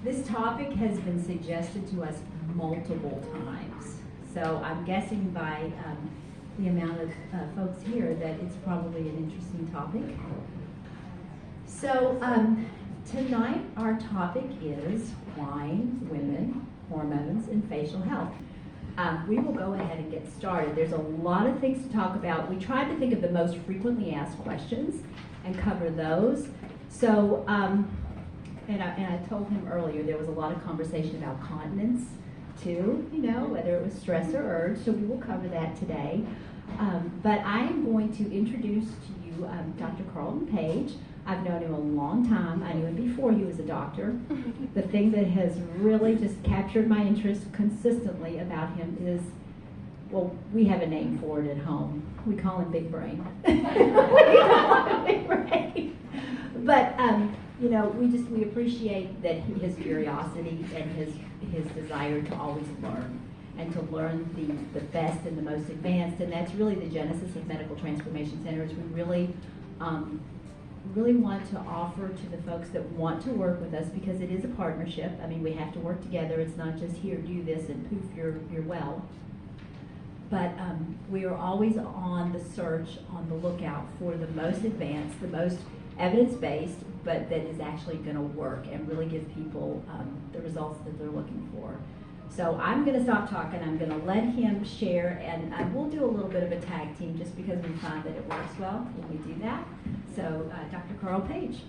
This topic has been suggested to us multiple times, so I'm guessing by the amount of folks here that it's probably an interesting topic. So tonight our topic is wine, women, hormones, and facial health. We will go ahead and get started. There's a lot of things to talk about. We tried to think of the most frequently asked questions and cover those. So, and I told him earlier there was a lot of conversation about continence too, you know, whether it was stress or urge, so we will cover that today. But I am going to introduce to you Dr. Carlton Page. I've known him a long time. I knew him before he was a doctor. The thing that has really just captured my interest consistently about him is, well, we have a name for it at home. We call him Big Brain. We call him Big Brain. But you know, we appreciate that his curiosity and his desire to always learn and to learn the best and the most advanced, and that's really the genesis of Medical Transformation Centers. We really want to offer to the folks that want to work with us, because it is a partnership. I mean, we have to work together. It's not just here, do this, and poof, you're well. But we are always on the search, on the lookout for the most advanced, the most evidence-based, but that is actually going to work and really give people the results that they're looking for. So I'm going to stop talking. I'm going to let him share, and we'll do a little bit of a tag team just because we find that it works well when we do that. So Dr. Carl Page.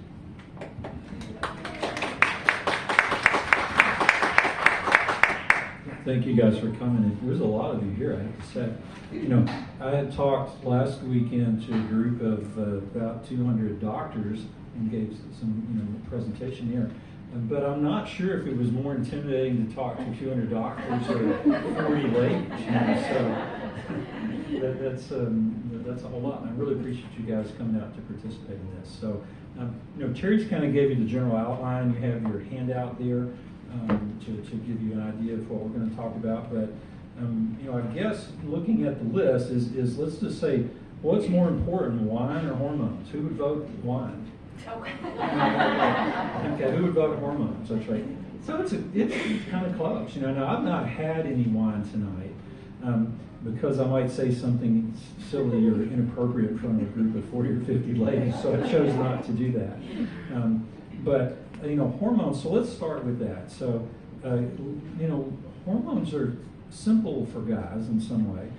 Thank you guys for coming. There's a lot of you here, I have to say. You know, I had talked last weekend to a group of about 200 doctors and gave some, presentation here. But I'm not sure if it was more intimidating to talk to 200 doctors or 40 ladies. So that's a whole lot. And I really appreciate you guys coming out to participate in this. So, Terry's kind of gave you the general outline. You have your handout there to give you an idea of what we're going to talk about. But, I guess looking at the list is let's just say, what's more important, wine or hormones? Who would vote wine? Okay, who would vote hormones? That's right. So it's kind of close. Now I've not had any wine tonight because I might say something silly or inappropriate in front of a group of 40 or 50 ladies, so I chose not to do that. But hormones. So let's start with that. So hormones are simple for guys in some way.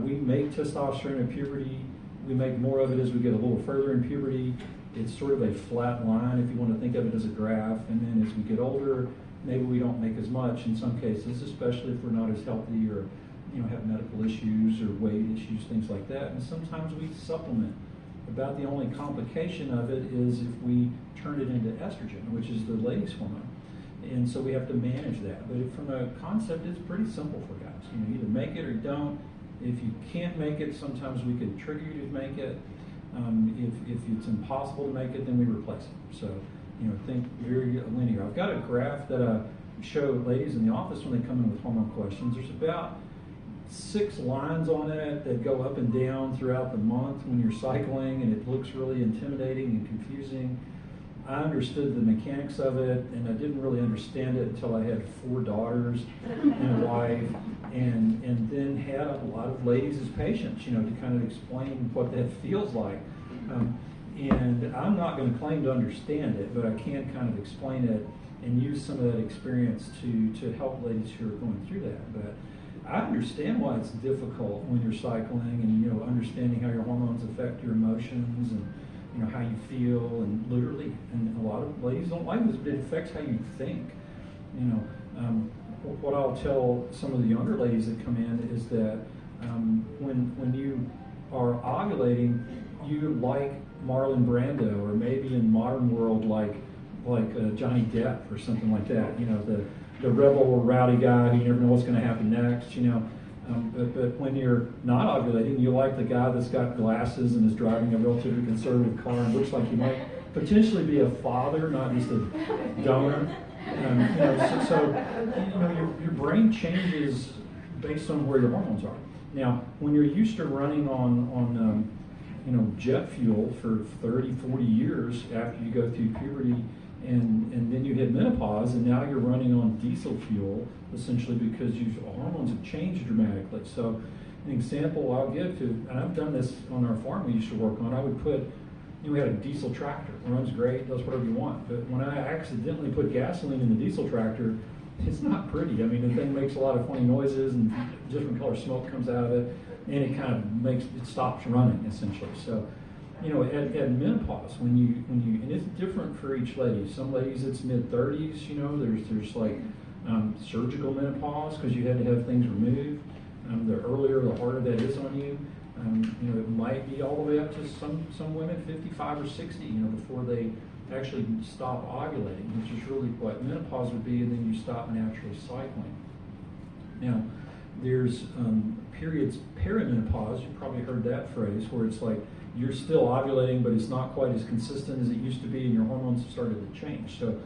We make testosterone at puberty. We make more of it as we get a little further in puberty. It's sort of a flat line if you want to think of it as a graph, and then as we get older, maybe we don't make as much in some cases, especially if we're not as healthy or have medical issues or weight issues, things like that. And sometimes we supplement. About the only complication of it is if we turn it into estrogen, which is the ladies' hormone. And so we have to manage that. But from a concept, it's pretty simple for guys. Either make it or you don't. If you can't make it, sometimes we can trigger you to make it. If it's impossible to make it, then we replace it. So, think very linear. I've got a graph that I show ladies in the office when they come in with hormone questions. There's about 6 lines on it that go up and down throughout the month when you're cycling, and it looks really intimidating and confusing. I understood the mechanics of it, and I didn't really understand it until I had 4 daughters and a wife, and then had a lot of ladies as patients, to kind of explain what that feels like. And I'm not going to claim to understand it, but I can kind of explain it and use some of that experience to help ladies who are going through that. But I understand why it's difficult when you're cycling, and understanding how your hormones affect your emotions and how you feel, and literally, and a lot of ladies don't like this, but it affects how you think. What I'll tell some of the younger ladies that come in is that when you are ovulating, you like Marlon Brando, or maybe in modern world like Johnny Depp or something like that. The rebel or rowdy guy who you never know what's going to happen next. But when you're not ovulating, you like the guy that's got glasses and is driving a relatively conservative car and looks like he might potentially be a father, not just a donor. Your brain changes based on where your hormones are. Now, when you're used to running on jet fuel for 30, 40 years after you go through puberty And then you hit menopause, and now you're running on diesel fuel, essentially because your hormones have changed dramatically. So an example I'll give to, and I've done this on our farm we used to work on, I would put, we had a diesel tractor. It runs great, does whatever you want. But when I accidentally put gasoline in the diesel tractor, it's not pretty. I mean, the thing makes a lot of funny noises, and different color smoke comes out of it, and it kind of it stops running, essentially. So, at menopause, when you, and it's different for each lady. Some ladies it's mid-30s. There's like surgical menopause because you had to have things removed. The earlier, the harder that is on you. It might be all the way up to some women 55 or 60, before they actually stop ovulating, which is really what menopause would be, and then you stop naturally cycling. Now, there's periods, perimenopause, you've probably heard that phrase, where it's like you're still ovulating, but it's not quite as consistent as it used to be, and your hormones have started to change. So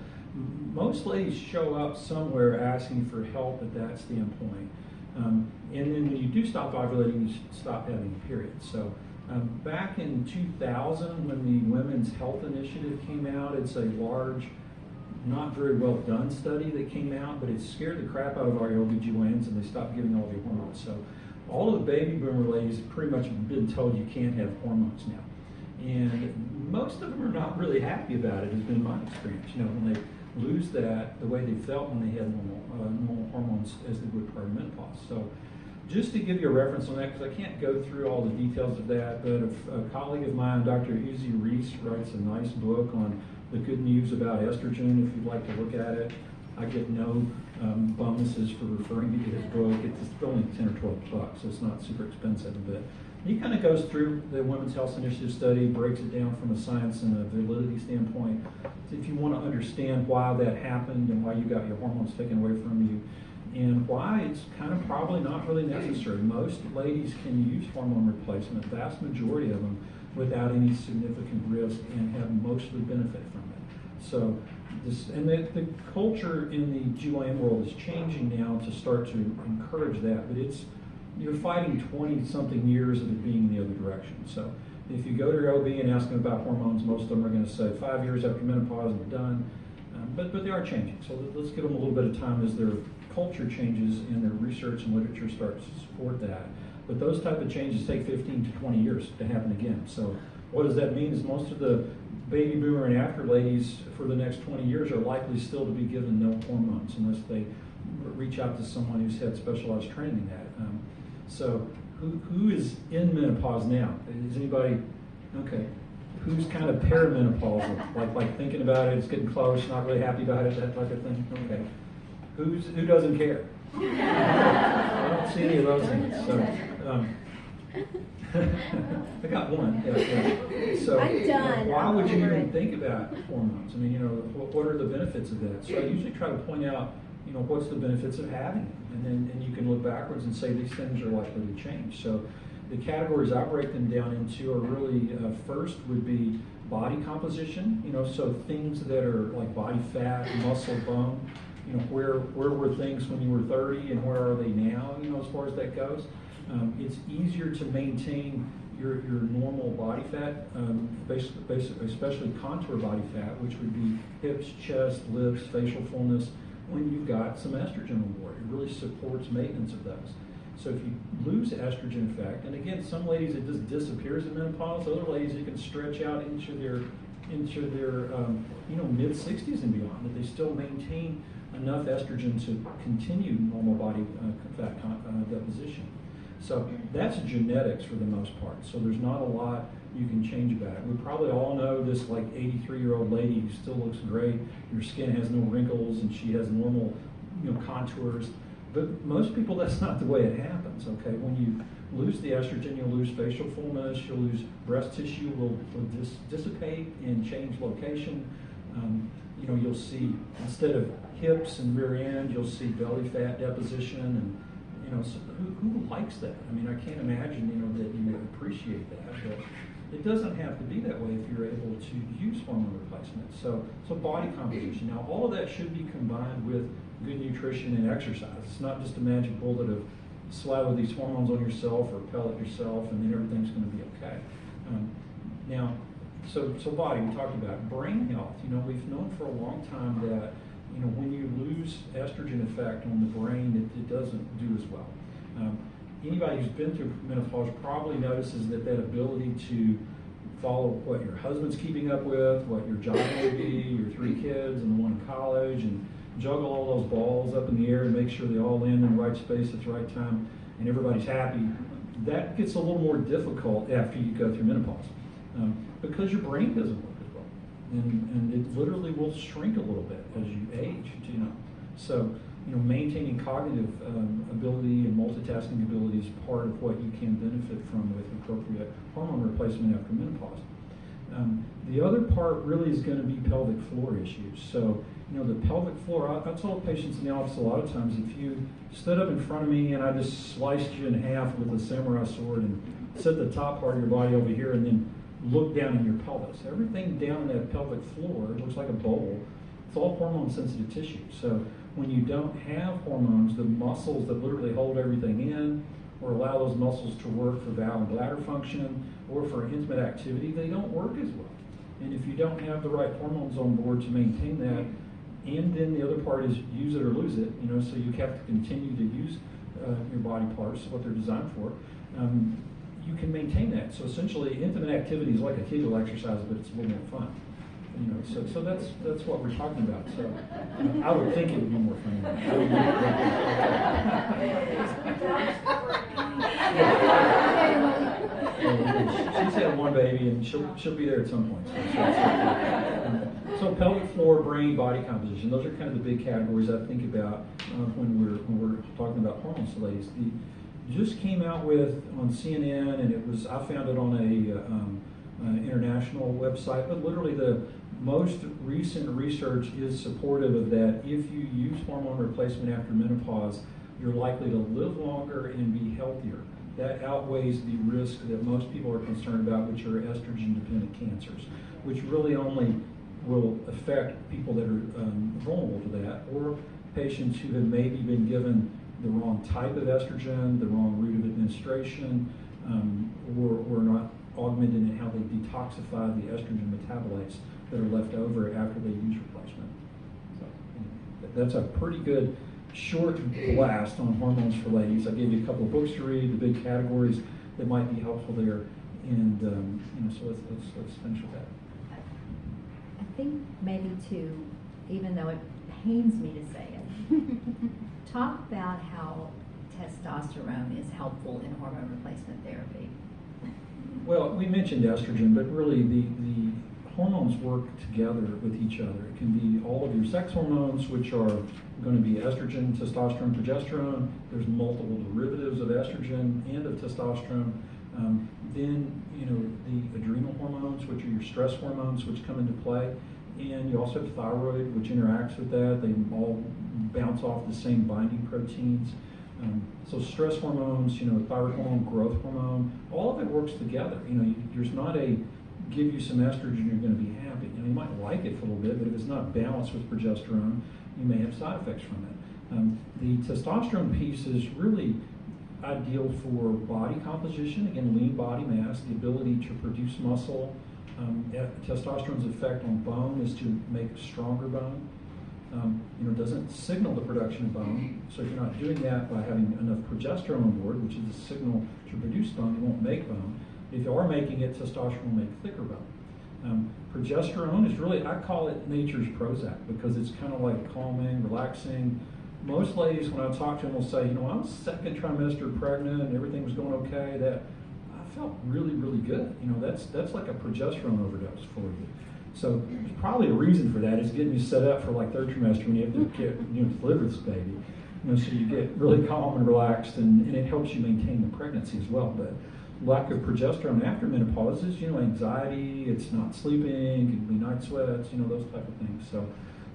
most ladies show up somewhere asking for help at that standpoint. And then when you do stop ovulating, you stop having periods. So back in 2000, when the Women's Health Initiative came out, it's a large, not very well done study that came out, but it scared the crap out of our OBGYNs, and they stopped giving all the hormones. So all of the baby boomer ladies have pretty much been told you can't have hormones now. And most of them are not really happy about it, has been my experience. When they lose that, the way they felt when they had normal hormones as they would prior to menopause. So just to give you a reference on that, because I can't go through all the details of that, but a colleague of mine, Dr. Uzi Reese, writes a nice book on the good news about estrogen, if you'd like to look at it. I get no bonuses for referring you to his book. It's only 10 or 12 bucks, so it's not super expensive. But he kind of goes through the Women's Health Initiative study, breaks it down from a science and a validity standpoint. So if you want to understand why that happened and why you got your hormones taken away from you, and why it's kind of probably not really necessary. Most ladies can use hormone replacement, vast majority of them, without any significant risk, and have mostly benefit from it. So the culture in the GYN world is changing now to start to encourage that, but you're fighting 20-something years of it being the other direction. So if you go to your OB and ask them about hormones, most of them are going to say 5 years after menopause and we're done. But they are changing. So let's give them a little bit of time as their culture changes and their research and literature starts to support that. But those type of changes take 15 to 20 years to happen again. So what does that mean is most of the baby boomer and after ladies for the next 20 years are likely still to be given no hormones unless they reach out to someone who's had specialized training in that. So who is in menopause now? Is anybody, okay, who's kind of perimenopausal, like thinking about it, it's getting close, not really happy about it, that type of thing? Okay. Who doesn't care? I don't see any of those things. So, I got one. Yeah. So I'm done. why would you even think about hormones? I mean, what are the benefits of that? So I usually try to point out, what's the benefits of having it? And you can look backwards and say these things are likely to change. So the categories I break them down into are really, first would be body composition, so things that are like body fat, muscle, bone, where were things when you were 30 and where are they now, as far as that goes. It's easier to maintain your normal body fat, basically, especially contour body fat, which would be hips, chest, lips, facial fullness, when you've got some estrogen on board. It really supports maintenance of those. So if you lose estrogen effect, and again, some ladies it just disappears in menopause, other ladies it can stretch out into their mid-60s and beyond, that they still maintain enough estrogen to continue normal body fat deposition. So that's genetics for the most part. So there's not a lot you can change about it. We probably all know this like 83-year-old lady who still looks great. Her skin has no wrinkles and she has normal, contours. But most people, that's not the way it happens. Okay, when you lose the estrogen, you'll lose facial fullness. You'll lose breast tissue will dissipate and change location. You'll see instead of hips and rear end, you'll see belly fat deposition and. So who likes that? I mean, I can't imagine, that you would appreciate that, but it doesn't have to be that way if you're able to use hormone replacement. So body composition. Now, all of that should be combined with good nutrition and exercise. It's not just a magic bullet of slather these hormones on yourself or pellet yourself and then everything's going to be okay. Now, So body, we talked about brain health. We've known for a long time that, when you lose estrogen effect on the brain, it doesn't do as well. Anybody who's been through menopause probably notices that ability to follow what your husband's keeping up with, what your job may be, your 3 kids and the one in college, and juggle all those balls up in the air and make sure they all land in the right space at the right time and everybody's happy. That gets a little more difficult after you go through menopause because your brain doesn't work as well. And it literally will shrink a little bit as you age, So, maintaining cognitive ability and multitasking ability is part of what you can benefit from with appropriate hormone replacement after menopause. The other part really is going to be pelvic floor issues. So, the pelvic floor, I tell patients in the office a lot of times, if you stood up in front of me and I just sliced you in half with a samurai sword and set the top part of your body over here and then look down in your pelvis, everything down in that pelvic floor looks like a bowl. It's all hormone sensitive tissue. So when you don't have hormones, the muscles that literally hold everything in or allow those muscles to work for bowel and bladder function or for intimate activity, they don't work as well. And if you don't have the right hormones on board to maintain that, and then the other part is use it or lose it, so you have to continue to use your body parts, what they're designed for, you can maintain that. So essentially, intimate activity is like a Kegel exercise, but it's a little more fun. So that's what we're talking about. So I would think it would be more fun. She's had 1 baby, and she'll be there at some point. So pelvic floor, brain, body composition. Those are kind of the big categories I think about when we're talking about hormones, ladies. Just came out with on CNN, and I found it on a international website, but literally the most recent research is supportive of that. If you use hormone replacement after menopause, you're likely to live longer and be healthier. That outweighs the risk that most people are concerned about, which are estrogen-dependent cancers, which really only will affect people that are vulnerable to that, or patients who have maybe been given the wrong type of estrogen, the wrong route of administration, or not augmented in how they detoxify the estrogen metabolites that are left over after they use replacement. So that's a pretty good short blast on hormones for ladies. I gave you a couple of books to read, the big categories that might be helpful there, and so let's finish with that. I think maybe to, even though it pains me to say it, talk about how testosterone is helpful in hormone replacement therapy. Well, we mentioned estrogen, but really the hormones work together with each other. It can be all of your sex hormones, which are going to be estrogen, testosterone, progesterone. There's multiple derivatives of estrogen and of testosterone. Then, the adrenal hormones, which are your stress hormones, which come into play. And you also have thyroid, which interacts with that. They all bounce off the same binding proteins. So stress hormones, thyroid hormone, growth hormone, all of it works together. There's not a give you some estrogen, you're going to be happy. You might like it for a little bit, but if it's not balanced with progesterone, you may have side effects from it. The testosterone piece is really ideal for body composition, again, lean body mass, the ability to produce muscle. Testosterone's effect on bone is to make stronger bone. It doesn't signal the production of bone, so if you're not doing that by having enough progesterone on board, which is a signal to produce bone, you won't make bone. If you are making it, testosterone will make thicker bone. Progesterone is really, I call it nature's Prozac, because it's kind of like calming, relaxing. Most ladies, when I talk to them, will say, I was second trimester pregnant and everything was going okay. That I felt really, really good. That's like a progesterone overdose for you. So there's probably a reason for that. Is getting you set up for like third trimester when you have to deliver this baby. So you get really calm and relaxed, and it helps you maintain the pregnancy as well. But lack of progesterone after menopause is, anxiety, it's not sleeping, it can be night sweats, those type of things. So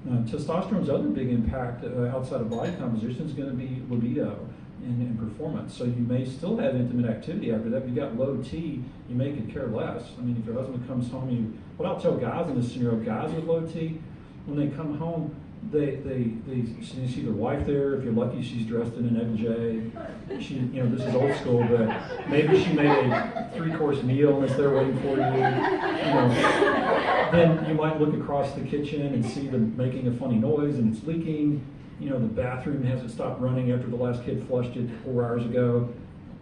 testosterone's other big impact outside of body composition is going to be libido and performance. So you may still have intimate activity after that. If you got low T, you may could care less. If your husband comes home, what I'll tell guys in this scenario, guys with low T, when they come home, you see their wife there. If you're lucky, she's dressed in a negligee. She, this is old school, but maybe she made a 3-course meal and it's there waiting for you. Then you might look across the kitchen and see them making a funny noise and it's leaking. The bathroom hasn't stopped running after the last kid flushed it 4 hours ago.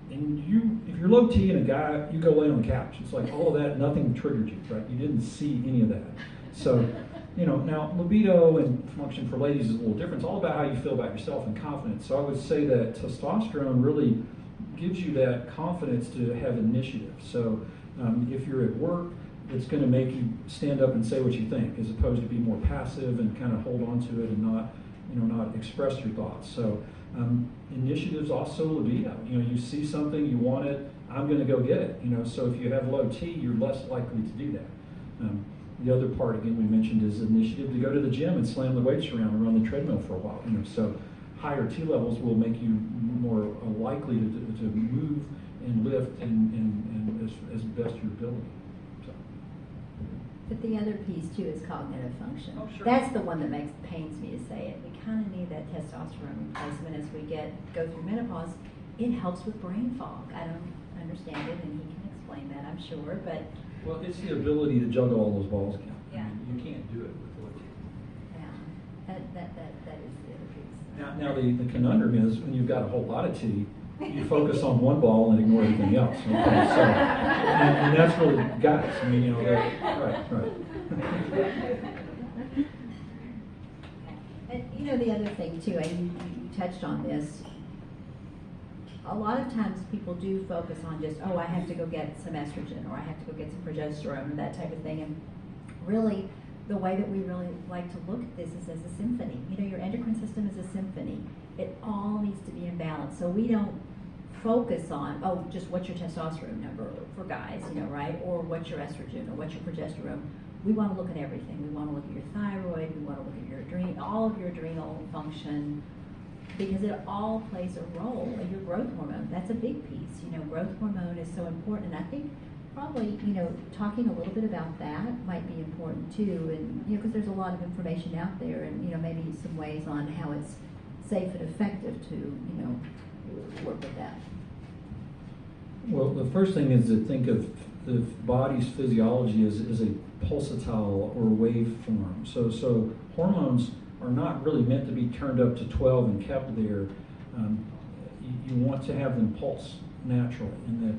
And if you're low T and a guy, you go lay on the couch. It's like all of that, nothing triggered you, right? You didn't see any of that. So, now libido and function for ladies is a little different. It's all about how you feel about yourself and confidence. So I would say that testosterone really gives you that confidence to have initiative. So if you're at work, it's going to make you stand up and say what you think, as opposed to be more passive and kind of hold on to it and not express your thoughts. So initiatives also libido. You see something, you want it, I'm going to go get it. So if you have low T, you're less likely to do that. The other part, again, we mentioned is initiative to go to the gym and slam the weights around and run the treadmill for a while. So higher T levels will make you more likely to move and lift and as best your ability. So. But the other piece too is cognitive function. Oh, sure. That's the one that pains me to say it. We kind of need that testosterone replacement as we go through menopause. It helps with brain fog. I don't understand it, and he can explain that, I'm sure. But well, it's the ability to juggle all those balls again. Yeah. You can't do it with low T. Yeah, that is the other piece. Now the conundrum is when you've got a whole lot of T, you focus on one ball and ignore everything else. Okay? So, and that's really guys. Right. And the other thing too, and you touched on this. A lot of times people do focus on just, I have to go get some estrogen or I have to go get some progesterone or that type of thing. And really, the way that we really like to look at this is as a symphony. Your endocrine system is a symphony. It all needs to be in balance. So we don't focus on, just what's your testosterone number for guys, right? Or what's your estrogen or what's your progesterone. We want to look at everything. We want to look at your thyroid. We want to look at your all of your adrenal function, because it all plays a role in your growth hormone. That's a big piece. Growth hormone is so important. And I think probably, talking a little bit about that might be important too. And, because there's a lot of information out there and, maybe some ways on how it's safe and effective to, work with that. Well, the first thing is to think of the body's physiology as a pulsatile or waveform. So hormones are not really meant to be turned up to 12 and kept there. You want to have them pulse naturally. And the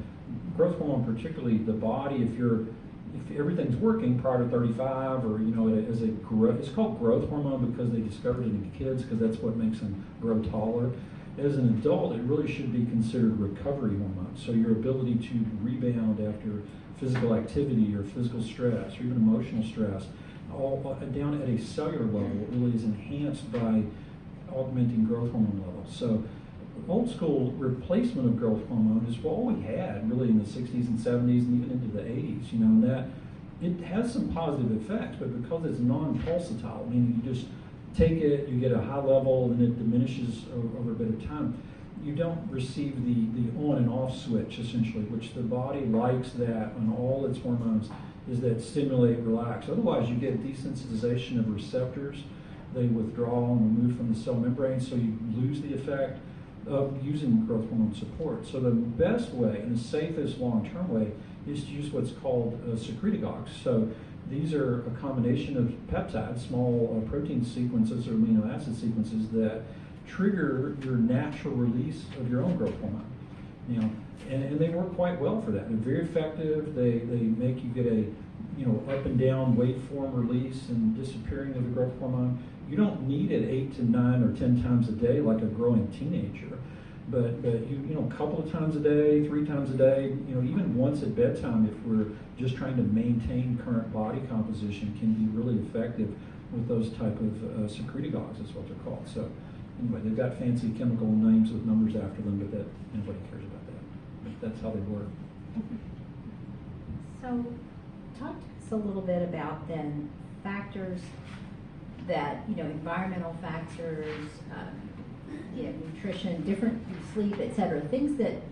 growth hormone, particularly the body, if everything's working prior to 35, or as a growth, it's called growth hormone because they discovered it in kids because that's what makes them grow taller. As an adult, it really should be considered recovery hormone. So your ability to rebound after physical activity or physical stress or even emotional stress, all down at a cellular level, really is enhanced by augmenting growth hormone levels. So old school replacement of growth hormone is what we had really in the 60s and 70s and even into the 80s, and that it has some positive effects, but because it's non-pulsatile, meaning you just take it, you get a high level, and it diminishes over a bit of time, you don't receive the on and off switch, essentially, which the body likes that on all its hormones, is that stimulate, relax. Otherwise, you get desensitization of receptors. They withdraw and remove from the cell membrane, so you lose the effect of using growth hormone support. So the best way and the safest long-term way is to use what's called secretagogues. So these are a combination of peptides, small protein sequences or amino acid sequences that trigger your natural release of your own growth hormone. And they work quite well for that. They're very effective. They make you get a up and down waveform release and disappearing of the growth hormone. You don't need it 8 to 9 or 10 times a day like a growing teenager, but you a couple of times a day, 3 times a day, even once at bedtime, if we're just trying to maintain current body composition, can be really effective with those type of secretagogues is what they're called. So anyway, they've got fancy chemical names with numbers after them, but that nobody cares about that. But that's how they work. So talk to us a little bit about then factors that, environmental factors, nutrition, different sleep, etc., things that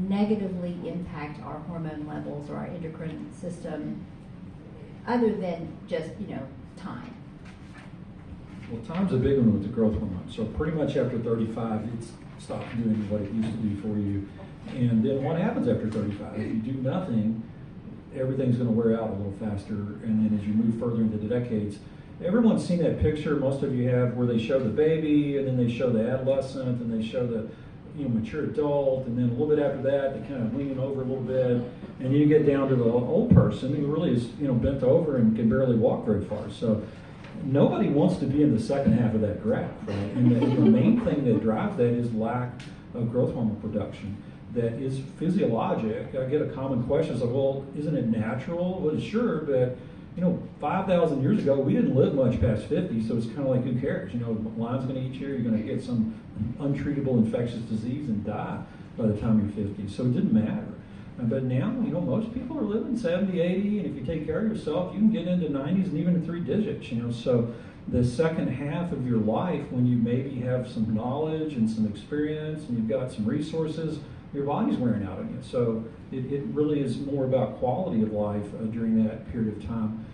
negatively impact our hormone levels or our endocrine system, other than just, time. Well, time's a big one with the growth hormone. So pretty much after 35, it's stopped doing what it used to do for you. And then what happens after 35? If you do nothing, everything's going to wear out a little faster. And then as you move further into the decades, everyone's seen that picture, most of you have, where they show the baby, and then they show the adolescent, and they show the mature adult, and then a little bit after that, they kind of lean over a little bit, and you get down to the old person who really is, bent over and can barely walk very far. So nobody wants to be in the second half of that graph, right? And the main thing that drives that is lack of growth hormone production. That is physiologic. I get a common question, it's like, well, isn't it natural? Well, sure, but 5,000 years ago, we didn't live much past 50, so it's kind of like, who cares? The lion's going to eat you, you're going to get some untreatable infectious disease and die by the time you're 50, so it didn't matter. But now, most people are living 70, 80, and if you take care of yourself, you can get into 90s and even in 3 digits, so the second half of your life, when you maybe have some knowledge and some experience and you've got some resources, your body's wearing out on you. So it really is more about quality of life during that period of time.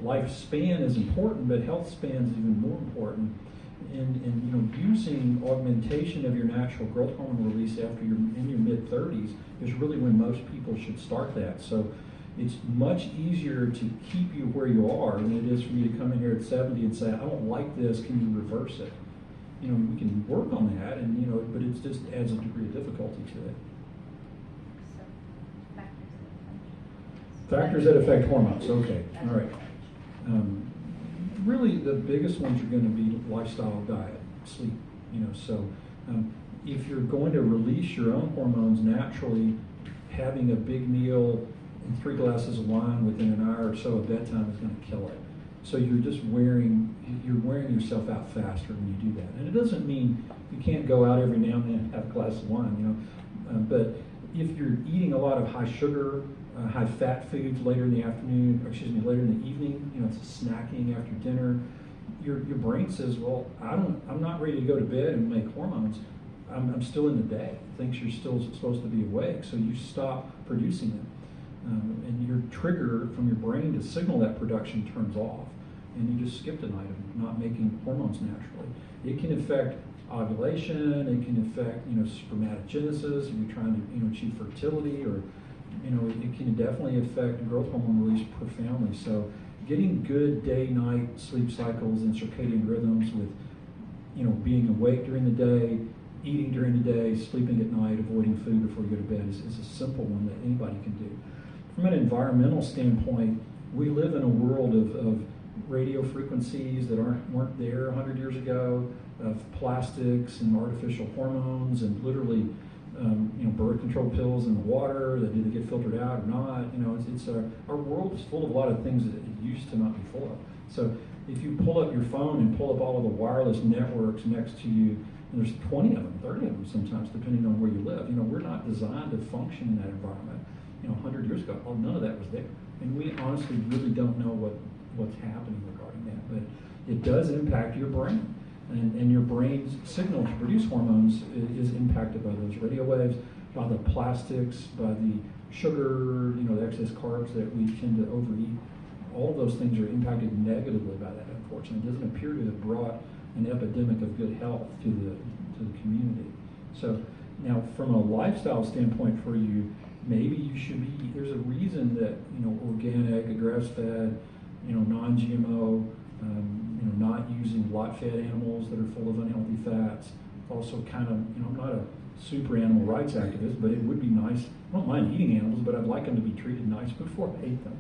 Lifespan is important, but health span is even more important. And using augmentation of your natural growth hormone release after you're in your mid-30s is really when most people should start that. So it's much easier to keep you where you are than it is for you to come in here at 70 and say, I don't like this, can you reverse it? We can work on that, and but it just adds a degree of difficulty to it. Factors that affect hormones. Okay, all right. Really, the biggest ones are going to be lifestyle, diet, sleep. If you're going to release your own hormones naturally, having a big meal and 3 glasses of wine within an hour or so of bedtime is going to kill it. So you're just wearing yourself out faster when you do that. And it doesn't mean you can't go out every now and then and have a glass of wine, but if you're eating a lot of high sugar, high fat foods later in the afternoon, later in the evening, it's snacking after dinner, your brain says, well, I'm not ready to go to bed and make hormones. I'm still in the day. It thinks you're still supposed to be awake, so you stop producing them. And your trigger from your brain to signal that production turns off, and you just skipped a night of not making hormones naturally. It can affect ovulation, it can affect spermatogenesis if you're trying to achieve fertility, or it can definitely affect growth hormone release profoundly. So getting good day-night sleep cycles and circadian rhythms with being awake during the day, eating during the day, sleeping at night, avoiding food before you go to bed is a simple one that anybody can do. From an environmental standpoint, we live in a world of radio frequencies that weren't there 100 years ago, of plastics and artificial hormones and literally birth control pills in the water that either get filtered out or not. Our world is full of a lot of things that it used to not be full of. So if you pull up your phone and pull up all of the wireless networks next to you, and there's 20 of them, 30 of them sometimes, depending on where you live. We're not designed to function in that environment. 100 years ago, none of that was there. And we honestly really don't know what's happening regarding that. But it does impact your brain. And your brain's signal to produce hormones is impacted by those radio waves, by the plastics, by the sugar, the excess carbs that we tend to overeat. All of those things are impacted negatively by that, unfortunately. It doesn't appear to have brought an epidemic of good health to the community. So now, from a lifestyle standpoint for you, maybe you should be, there's a reason that, organic, grass-fed, non-GMO, not using lot-fed animals that are full of unhealthy fats. Also kind of, I'm not a super animal rights activist, but it would be nice. I don't mind eating animals, but I'd like them to be treated nice before I ate them.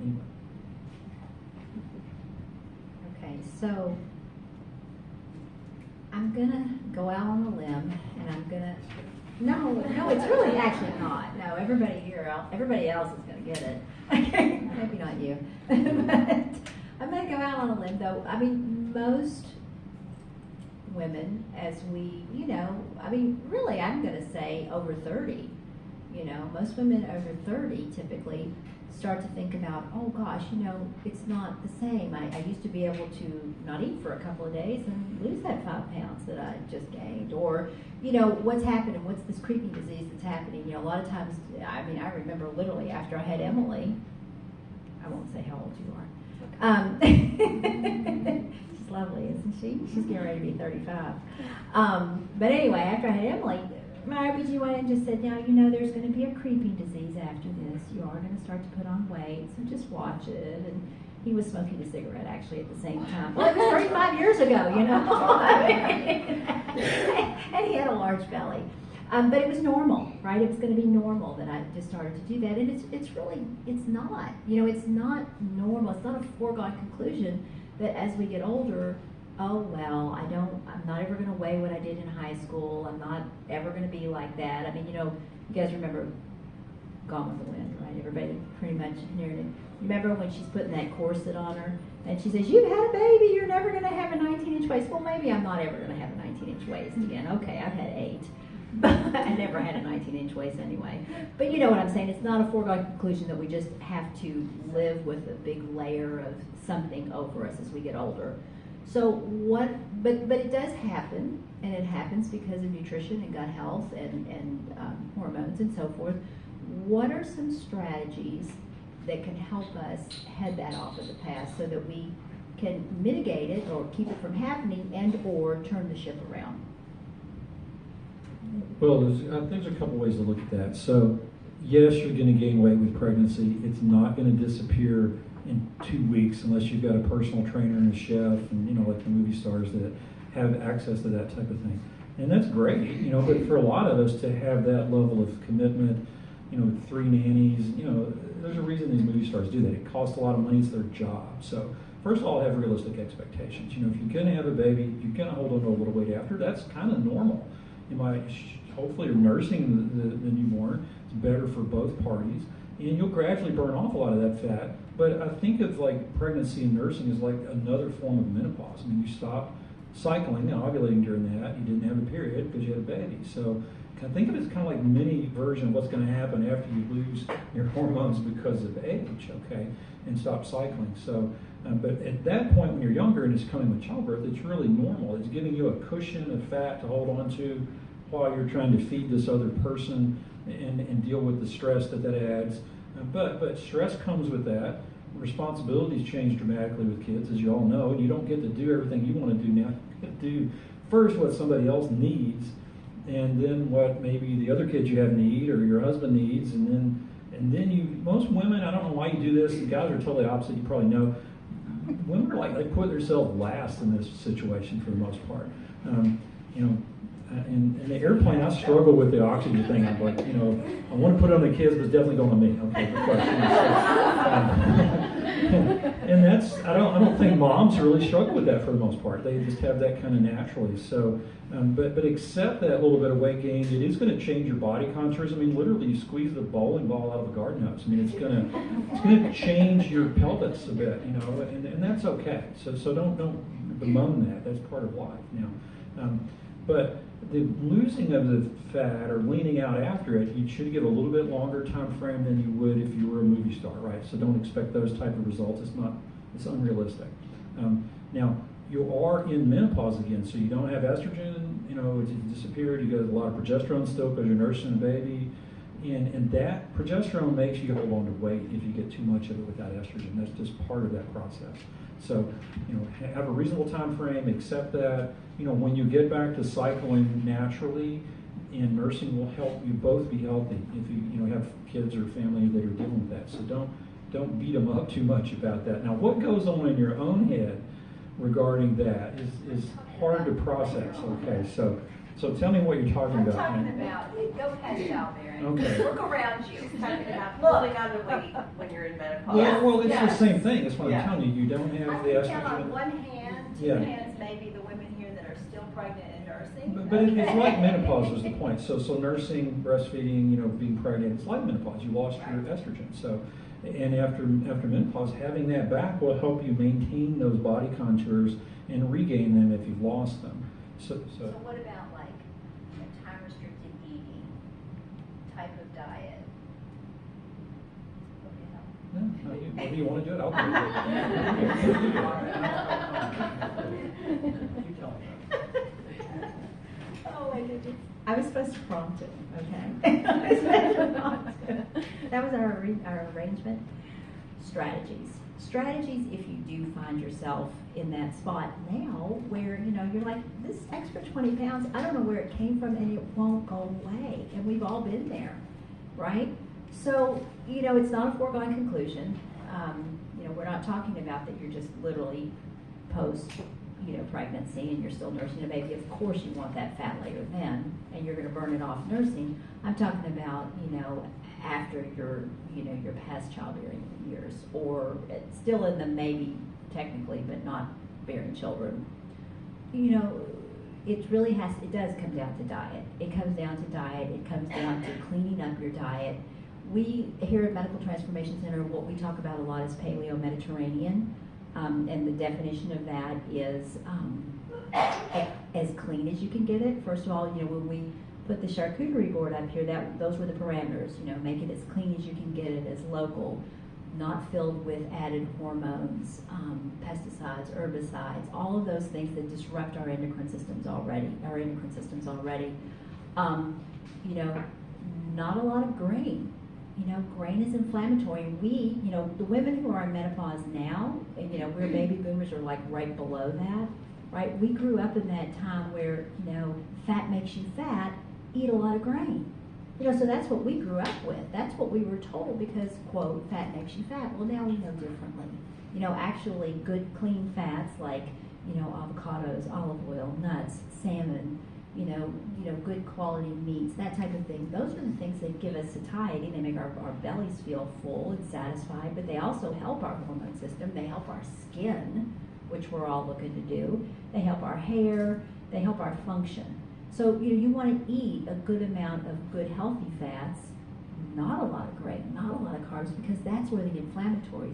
Anyway. Okay, so I'm gonna go out on a limb, and I'm gonna. No, it's really actually not. No, everybody else is gonna get it. Okay, maybe not you, but I'm gonna go out on a limb, though. I mean, most women, as we, really, I'm gonna say over 30. Most women over 30 typically start to think about, oh gosh, it's not the same. I used to be able to not eat for a couple of days and lose that 5 pounds that I just gained. Or, what's happening? What's this creeping disease that's happening? A lot of times, I remember literally after I had Emily, I won't say how old you are. She's getting ready to be 35. But anyway, after I had Emily, my OBGYN just said, now, you know, there's going to be a creeping disease after this. You are going to start to put on weight, so just watch it. And he was smoking a cigarette, actually, at the same time. Well, it was 35 years ago, you know. And he had a large belly. But it was normal, right? It was going to be normal that I just started to do that. And it's really, it's not. You know, it's not normal. It's not a foregone conclusion that as we get older, oh, well, I'm not ever going to weigh what I did in high school. I'm not ever going to be like that. I mean, you know, you guys remember Gone with the Wind, right? Everybody pretty much near it. Remember when she's putting that corset on her and she says, you've had a baby, you're never going to have a 19-inch waist. Well, maybe I'm not ever going to have a 19-inch waist again. Okay, I've had 8. But I never had a 19-inch waist anyway. But you know what I'm saying? It's not a foregone conclusion that we just have to live with a big layer of something over us as we get older. So but it does happen, and it happens because of nutrition and gut health and hormones and so forth. What are some strategies that can help us head that off of the past so that we can mitigate it or keep it from happening and or turn the ship around? Well, there's a couple ways to look at that. So, yes, you're going to gain weight with pregnancy. It's not going to disappear in 2 weeks unless you've got a personal trainer and a chef and, you know, like the movie stars that have access to that type of thing. And that's great, you know, but for a lot of us to have that level of commitment, you know, 3 nannies, you know, there's a reason these movie stars do that. It costs a lot of money, it's their job. So, first of all, have realistic expectations. You know, if you're going to have a baby, you're going to hold on to a little weight after. That's kind of normal. You might, hopefully, you're nursing the newborn. It's better for both parties. And you'll gradually burn off a lot of that fat. But I think of like pregnancy and nursing as like another form of menopause. I mean, you stop cycling and ovulating during that. You didn't have a period because you had a baby. So think of it as kind of like a mini version of what's going to happen after you lose your hormones because of age, okay, and stop cycling. So, but at that point when you're younger and it's coming with childbirth, it's really normal. It's giving you a cushion of fat to hold on to while you're trying to feed this other person and deal with the stress that adds. But stress comes with that. Responsibilities change dramatically with kids, as you all know. You don't get to do everything you want to do now. You get to do first what somebody else needs, and then what maybe the other kids you have need or your husband needs, and then you. Most women, I don't know why you do this. The guys are totally opposite. You probably know. Women are like they put themselves last in this situation for the most part. You know. In the airplane, I struggle with the oxygen thing. I'm like, you know, I want to put it on the kids, but it's definitely going on me. Okay, the question is, and that's I don't think moms really struggle with that for the most part. They just have that kind of naturally. So, but accept that little bit of weight gain. It is going to change your body contours. I mean, literally, you squeeze the bowling ball out of a garden hose. I mean, it's going to change your pelvis a bit, you know, and that's okay. So don't bemoan that. That's part of life now. But the losing of the fat or leaning out after it, you should give a little bit longer time frame than you would if you were a movie star, right? So don't expect those type of results. It's unrealistic. Now, you are in menopause again, so you don't have estrogen, you know, it's disappeared. You got a lot of progesterone still because you're nursing a baby. And that progesterone makes you hold on to weight if you get too much of it without estrogen. That's just part of that process. So, you know, have a reasonable time frame, accept that. You know, when you get back to cycling naturally, and nursing will help you both be healthy if you have kids or family that are dealing with that. So don't beat them up too much about that. Now, what goes on in your own head regarding that is hard to process. Okay, so tell me what you're talking about. I'm talking about, go past out there and okay. Look around you. I'm talking about pulling on the weight when you're in menopause. Well, it's the same thing. That's what I'm telling you. You don't have the I can count on estrogen. one hand, two hands, maybe the women here that are still pregnant and nursing. But it's like menopause was the point. So nursing, breastfeeding, you know, being pregnant, it's like menopause. You lost your estrogen. So, and after menopause, having that back will help you maintain those body contours and regain them if you've lost them. So what about like a time-restricted eating type of diet? no, whether you want to do it, I'll do it. You tell me. Oh my goodness. I was supposed to prompt it, okay? I was supposed to prompt it. That was our arrangement. Strategies. strategies if you do find yourself in that spot now where, you're like, this extra 20 pounds, I don't know where it came from and it won't go away. And we've all been there, right? So, it's not a foregone conclusion. We're not talking about that you're just literally post, pregnancy and you're still nursing a baby. Of course you want that fat later then, and you're going to burn it off nursing. I'm talking about, after your past childbearing years, or still in the maybe technically, but not bearing children. It does come down to diet. It comes down to diet. It comes down to cleaning up your diet. We here at Medical Transformation Center, what we talk about a lot is Paleo-Mediterranean, and the definition of that is as clean as you can get it. First of all, when we put the charcuterie board up here, those were the parameters. Make it as clean as you can get it, as local, not filled with added hormones, pesticides, herbicides, all of those things that disrupt our endocrine systems already. Not a lot of grain. Grain is inflammatory. We, the women who are in menopause now, and we're baby boomers, are like right below that, right? We grew up in that time where, fat makes you fat, eat a lot of grain. So that's what we grew up with. That's what we were told because, quote, fat makes you fat. Well, now we know differently. Actually good clean fats like, avocados, olive oil, nuts, salmon, good quality meats, that type of thing. Those are the things that give us satiety. They make our bellies feel full and satisfied, but they also help our hormone system. They help our skin, which we're all looking to do. They help our hair. They help our function. So, you want to eat a good amount of good healthy fats, not a lot of grain, not a lot of carbs, because that's where the inflammatory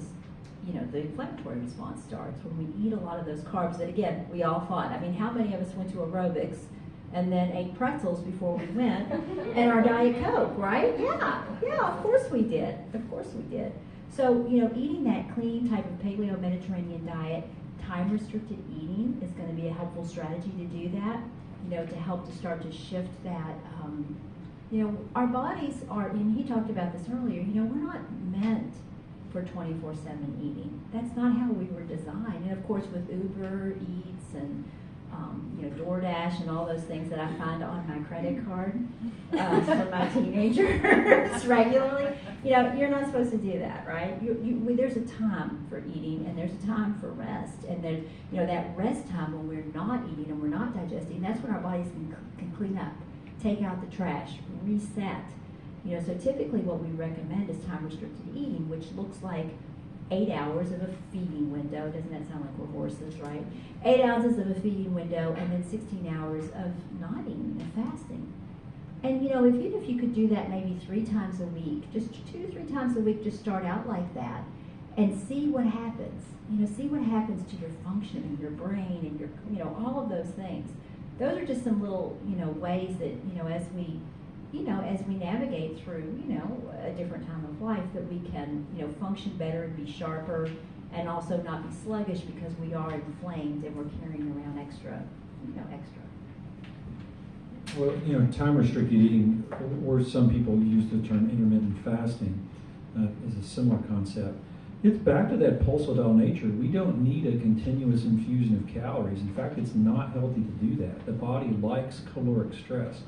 response starts, when we eat a lot of those carbs that, again, we all fought. I mean, how many of us went to aerobics and then ate pretzels before we went, and our Diet Coke, right? Yeah, of course we did. So, eating that clean type of Paleo-Mediterranean diet, time-restricted eating is going to be a helpful strategy to do that, to help to start to shift that. Our bodies are, and he talked about this earlier, we're not meant for 24/7 eating. That's not how we were designed. And of course with Uber Eats and DoorDash and all those things that I find on my credit card for my teenagers regularly, you're not supposed to do that, right? There's a time for eating and there's a time for rest, and there's that rest time when we're not eating and we're not digesting. That's when our bodies can clean up, take out the trash, reset. So typically what we recommend is time-restricted eating, which looks like 8 hours of a feeding window. Doesn't that sound like we're horses, right? 8 ounces of a feeding window, and then 16 hours of not eating and fasting. And if you could do that maybe 3 times a week, just 2 to 3 times a week, just start out like that, and see what happens. See what happens to your function and your brain and your, all of those things. Those are just some little, ways that, as we navigate through, a different time of life, that we can, function better and be sharper, and also not be sluggish because we are inflamed and we're carrying around extra. Well, time-restricted eating, or some people use the term intermittent fasting, is a similar concept. It's back to that pulsatile nature. We don't need a continuous infusion of calories. In fact, it's not healthy to do that. The body likes caloric stress.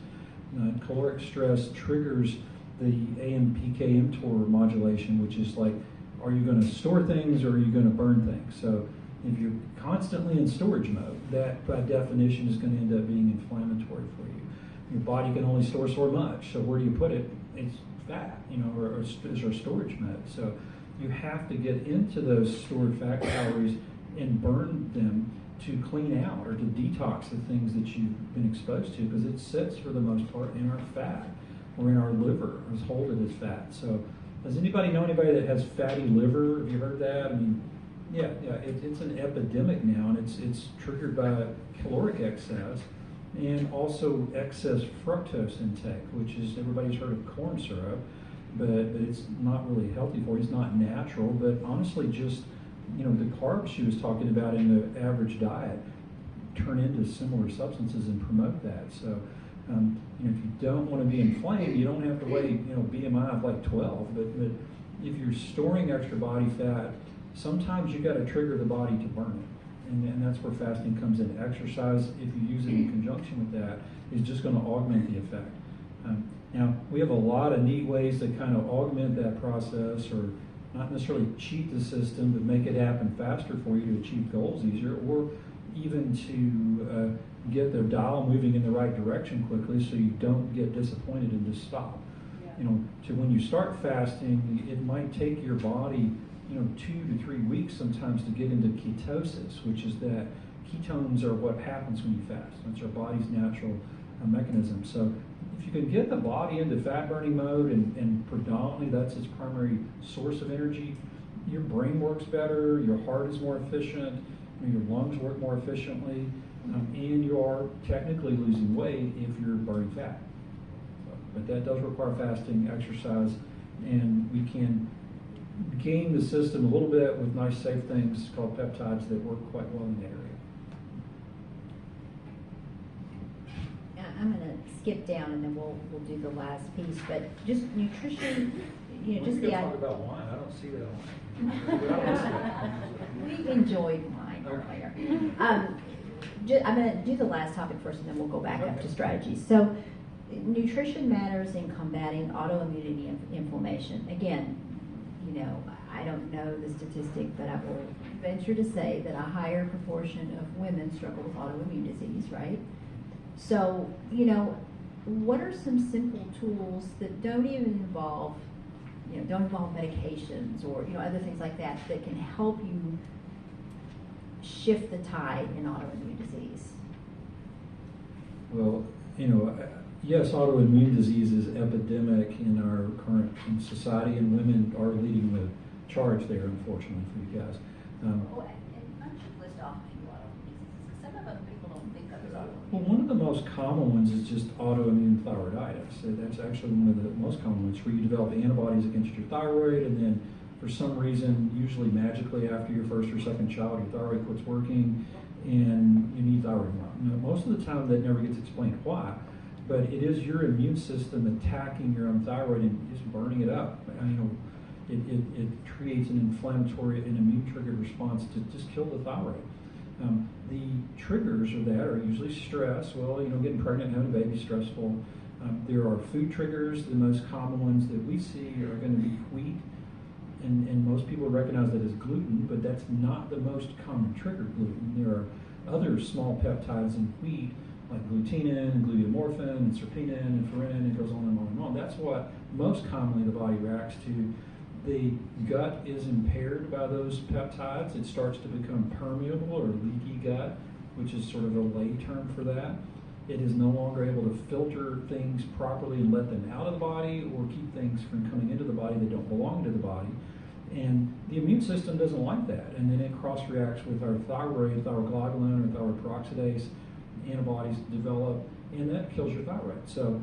Caloric stress triggers the AMPK-mTOR modulation, which is like, are you going to store things or are you going to burn things? So if you're constantly in storage mode, that by definition is going to end up being inflammatory for you. Your body can only store so much, so where do you put it? It's fat, or is our storage mode. So you have to get into those stored fat calories and burn them to clean out or to detox the things that you've been exposed to, because it sits for the most part in our fat or in our liver, or is holded as fat. So does anybody know anybody that has fatty liver? Have you heard that? I mean, it's an epidemic now, and it's triggered by caloric excess and also excess fructose intake, which is, everybody's heard of corn syrup, but it's not really healthy for you. It's not natural, but honestly just, the carbs she was talking about in the average diet turn into similar substances and promote that. So, if you don't want to be inflamed, you don't have to weigh, BMI of like 12. But if you're storing extra body fat sometimes you got to trigger the body to burn it. And that's where fasting comes in. Exercise, if you use it in conjunction with that, is just going to augment the effect. Now, we have a lot of neat ways to kind of augment that process, or not necessarily cheat the system, but make it happen faster for you to achieve goals easier, or even to get the dial moving in the right direction quickly so you don't get disappointed and just stop. You know, to when you start fasting, it might take your body, 2 to 3 weeks sometimes to get into ketosis, which is that ketones are what happens when you fast. It's our body's natural mechanism. So if you can get the body into fat burning mode, and predominantly that's its primary source of energy, your brain works better, your heart is more efficient, your lungs work more efficiently, and you are technically losing weight if you're burning fat. But that does require fasting, exercise, and we can game the system a little bit with nice safe things called peptides that work quite well in that area. I'm going to skip down and then we'll do the last piece. But just nutrition, just the talk about wine. I don't see that on. We enjoyed wine earlier. I'm going to do the last topic first, and then we'll go back up to strategies. So, nutrition matters in combating autoimmunity and inflammation. Again, I don't know the statistic, but I will venture to say that a higher proportion of women struggle with autoimmune disease, right? So, what are some simple tools that don't even involve, don't involve medications or, other things like that can help you shift the tide in autoimmune disease? Well, yes, autoimmune disease is epidemic in our current society, and women are leading the charge there, unfortunately, for you guys. And why don't you list off a few autoimmune diseases? Because some of them people don't think of as autoimmune. Well, one of the most common ones is just autoimmune thyroiditis. So that's actually one of the most common ones, where you develop antibodies against your thyroid, and then for some reason, usually magically after your first or second child, your thyroid quits working, and you need thyroid hormone. Most of the time, that never gets explained why, but it is your immune system attacking your own thyroid and just burning it up. It creates an inflammatory and immune-triggered response to just kill the thyroid. The triggers of that are usually stress. Well, getting pregnant and having a baby is stressful. There are food triggers. The most common ones that we see are going to be wheat, and most people recognize that as gluten, but that's not the most common trigger, gluten. There are other small peptides in wheat, like glutenin and gluteomorphin and serpinin and furin, and it goes on and on and on. That's what most commonly the body reacts to. The gut is impaired by those peptides. It starts to become permeable or leaky gut, which is sort of a lay term for that. It is no longer able to filter things properly and let them out of the body, or keep things from coming into the body that don't belong to the body. And the immune system doesn't like that. And then it cross-reacts with our thyroid, thyroglobulin or thyroid peroxidase. Antibodies develop, and that kills your thyroid. So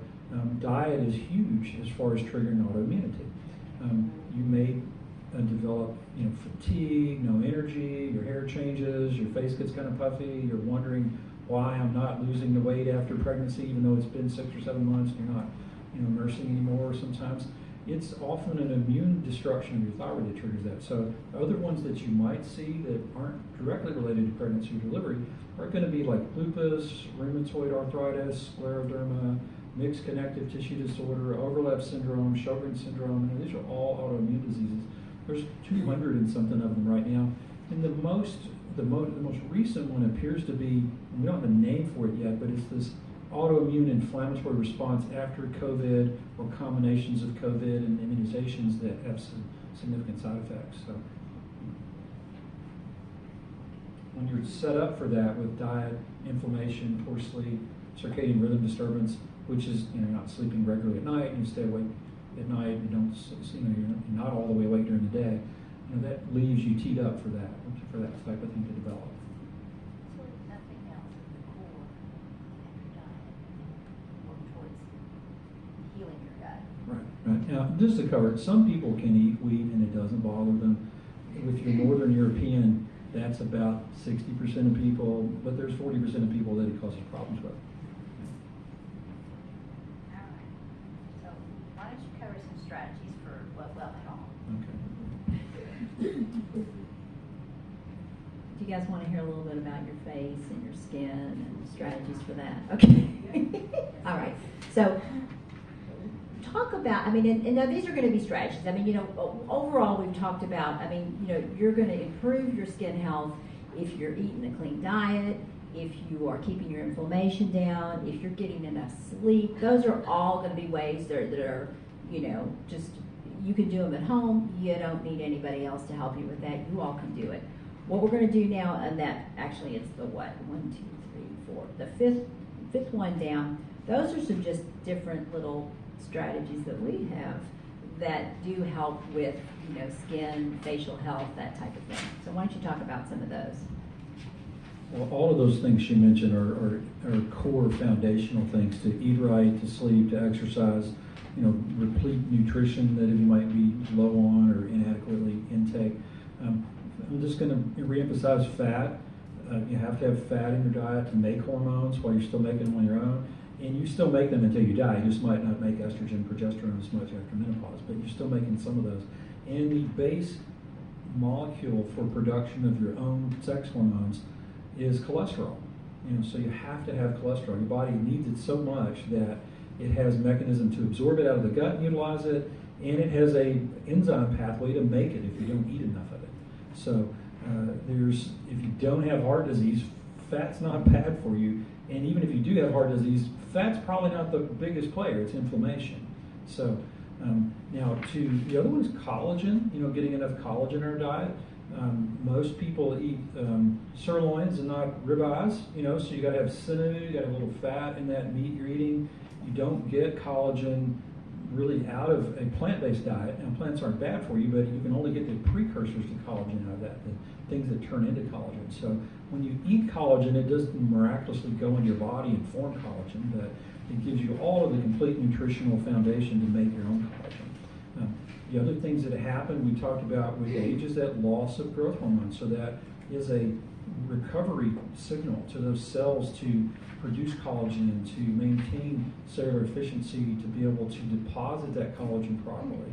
diet is huge as far as triggering autoimmunity. You may develop fatigue, no energy, your hair changes, your face gets kind of puffy, you're wondering why I'm not losing the weight after pregnancy, even though it's been 6 or 7 months and you're not nursing anymore sometimes. It's often an immune destruction of your thyroid that triggers that. So other ones that you might see that aren't directly related to pregnancy or delivery are going to be like lupus, rheumatoid arthritis, scleroderma, mixed connective tissue disorder, overlap syndrome, Sjogren's syndrome, and these are all autoimmune diseases. There's 200 and something of them right now. And the most recent one appears to be, we don't have a name for it yet, but it's this autoimmune inflammatory response after COVID or combinations of COVID and immunizations that have some significant side effects. So when you're set up for that with diet, inflammation, poor sleep, circadian rhythm disturbance, which is you're not sleeping regularly at night, and you stay awake at night, you don't you're not all the way awake during the day, that leaves you teed up for that type of thing to develop. So nothing else at the core of your diet, work towards healing your gut. Right. Now, just to cover it, some people can eat wheat and it doesn't bother them. If you're Northern European, that's about 60% of people, but there's 40% of people that it causes problems with. All right. So why don't you cover some strategies for well at home? Okay. guys want to hear a little bit about your face and your skin and strategies for that? Okay. All right. So talk about, I mean, and now these are going to be strategies. I mean, you know, overall we've talked about, I mean, you know, you're going to improve your skin health if you're eating a clean diet, if you are keeping your inflammation down, if you're getting enough sleep. Those are all going to be ways that are, you know, just, you can do them at home. You don't need anybody else to help you with that. You all can do it. What we're going to do now, and that actually it's the what? 1, 2, 3, 4. The fifth one down. Those are some just different little strategies that we have that do help with, you know, skin, facial health, that type of thing. So why don't you talk about some of those? Well, all of those things she mentioned are core foundational things: to eat right, to sleep, to exercise, you know, replete nutrition that you might be low on or inadequately intake. I'm just going to reemphasize fat. You have to have fat in your diet to make hormones while you're still making them on your own. And you still make them until you die. You just might not make estrogen, progesterone as much after menopause, but you're still making some of those. And the base molecule for production of your own sex hormones is cholesterol. You know, so you have to have cholesterol. Your body needs it so much that it has a mechanism to absorb it out of the gut and utilize it, and it has a enzyme pathway to make it if you don't eat enough of it. So if you don't have heart disease, fat's not bad for you. And even if you do have heart disease, fat's probably not the biggest player. It's inflammation. So now the other one is collagen. You know, getting enough collagen in our diet. Most people eat sirloins and not ribeyes. You know, so you got to have sinew. You got to have a little fat in that meat you're eating. You don't get collagen really out of a plant-based diet. Now, plants aren't bad for you, but you can only get the precursors to collagen out of that, the things that turn into collagen. So when you eat collagen, it doesn't miraculously go into your body and form collagen, but it gives you all of the complete nutritional foundation to make your own collagen. The other things that happen, we talked about with age, is that loss of growth hormone. So that is a recovery signal to those cells to produce collagen and to maintain cellular efficiency to be able to deposit that collagen properly.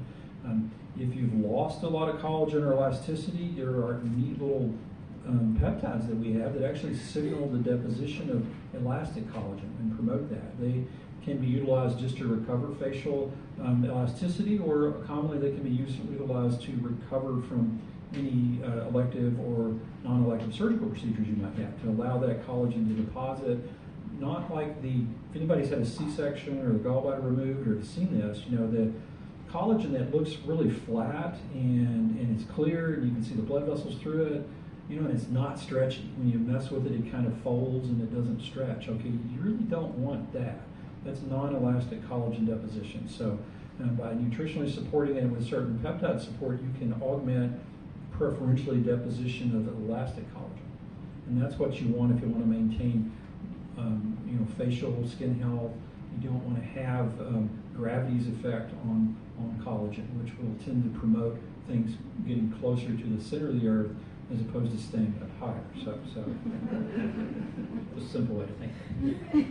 If you've lost a lot of collagen or elasticity, there are neat little peptides that we have that actually signal the deposition of elastic collagen and promote that. They can be utilized just to recover facial elasticity, or commonly they can be utilized to recover from any elective or non-elective surgical procedures you might have, to allow that collagen to deposit. Not like if anybody's had a C-section or the gallbladder removed or has seen this, you know, the collagen that looks really flat and it's clear and you can see the blood vessels through it, you know, and it's not stretchy. When you mess with it, it kind of folds and it doesn't stretch. Okay, you really don't want that. That's non-elastic collagen deposition. So by nutritionally supporting it with certain peptide support, you can augment preferentially deposition of elastic collagen. And that's what you want if you want to maintain you know, facial skin health. You don't want to have gravity's effect on collagen, which will tend to promote things getting closer to the center of the earth as opposed to staying up higher. So a simple way to think.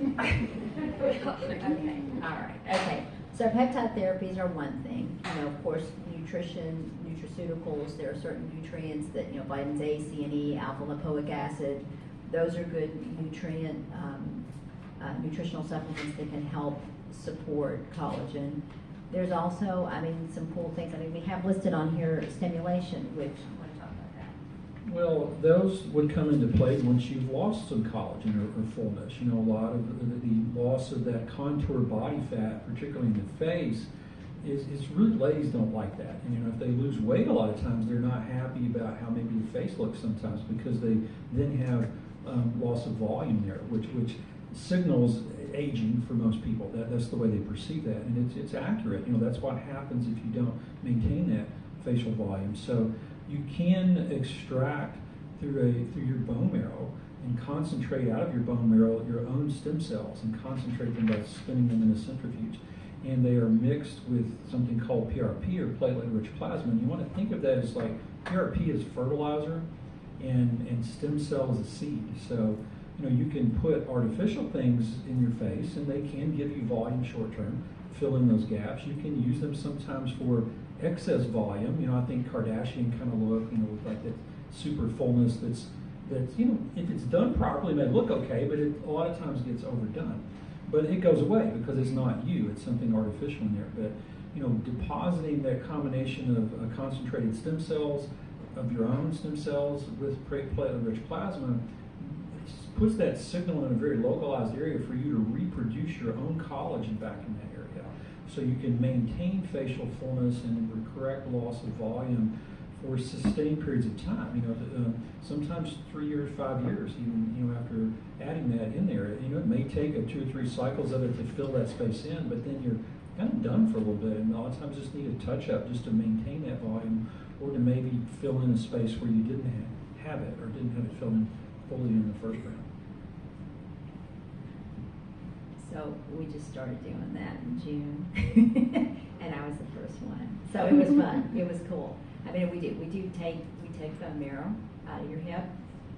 Okay, all right, okay. So peptide therapies are one thing. You know, of course, nutrition, nutraceuticals, there are certain nutrients that, you know, vitamins A, C, and E, alpha-lipoic acid, those are good nutritional supplements that can help support collagen. There's also, I mean, some cool things. I mean, we have listed on here stimulation, which I want to talk about that. Well, those would come into play once you've lost some collagen or fullness. You know, a lot of the loss of that contour body fat, particularly in the face, is really, ladies don't like that. And, you know, if they lose weight a lot of times, they're not happy about how maybe the face looks sometimes, because they then have loss of volume there, which signals aging for most people. That's the way they perceive that, and it's accurate. You know, that's what happens if you don't maintain that facial volume. So you can extract through your bone marrow and concentrate out of your bone marrow your own stem cells and concentrate them by spinning them in a centrifuge. And they are mixed with something called PRP, or platelet-rich plasma. And you want to think of that as like PRP is fertilizer and stem cell is a seed. So, you know, you can put artificial things in your face and they can give you volume short term, fill in those gaps. You can use them sometimes for excess volume. You know, I think Kardashian kind of look, you know, with like that super fullness that's that, if it's done properly, may look okay, but it a lot of times gets overdone. But it goes away because it's not you, it's something artificial in there. But, depositing that combination of concentrated stem cells, of your own stem cells with platelet-rich plasma, puts that signal in a very localized area for you to reproduce your own collagen back in that area. So you can maintain facial fullness and correct loss of volume for sustained periods of time. Sometimes 3 years, 5 years, even after adding that in there. It may take 2 or 3 cycles of it to fill that space in, but then you're kind of done for a little bit, and a lot of times just need a touch up just to maintain that volume, or to maybe fill in a space where you didn't have it, or didn't have it filled in fully in the first round. So we just started doing that in June, and I was the first one. So it was fun. It was cool. I mean, we take bone marrow out of your hip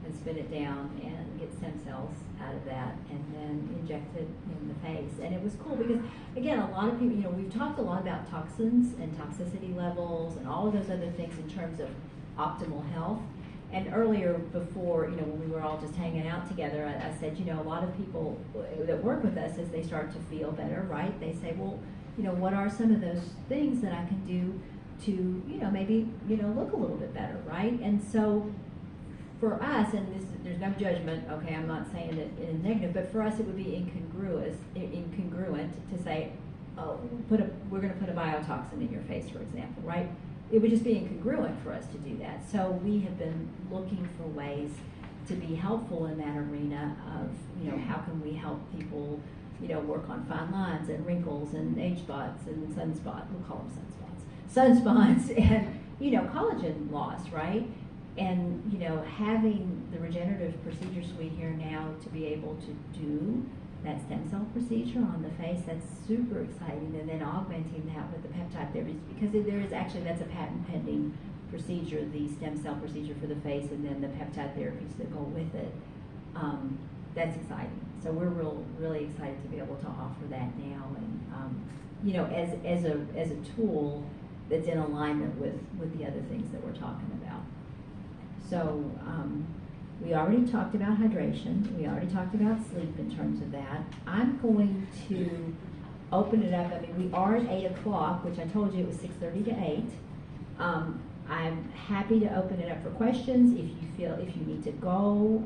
and spin it down and get stem cells out of that, and then inject it in the face. And it was cool because, again, a lot of people, we've talked a lot about toxins and toxicity levels and all of those other things in terms of optimal health. And earlier, before, when we were all just hanging out together, I said, a lot of people that work with us, as they start to feel better, right, they say, well, what are some of those things that I can do to, maybe, look a little bit better, right? And so for us, and there's no judgment, okay, I'm not saying it in a negative, but for us it would be incongruent to say, oh, we're going to put a biotoxin in your face, for example, right? It would just be incongruent for us to do that. So we have been looking for ways to be helpful in that arena of, how can we help people, work on fine lines and wrinkles and age spots and sunspots, we'll call them sunspots, and, collagen loss, right? And, having the regenerative procedure suite here now to be able to do that stem cell procedure on the face, that's super exciting. And then augmenting that with the peptide therapies, because that's a patent pending procedure, the stem cell procedure for the face, and then the peptide therapies that go with it. That's exciting. So we're really excited to be able to offer that now, and as a tool that's in alignment with the other things that we're talking about. So we already talked about hydration. We already talked about sleep in terms of that. I'm going to open it up. I mean, we are at 8 o'clock, which I told you it was 6:30 to 8. I'm happy to open it up for questions. If you need to go,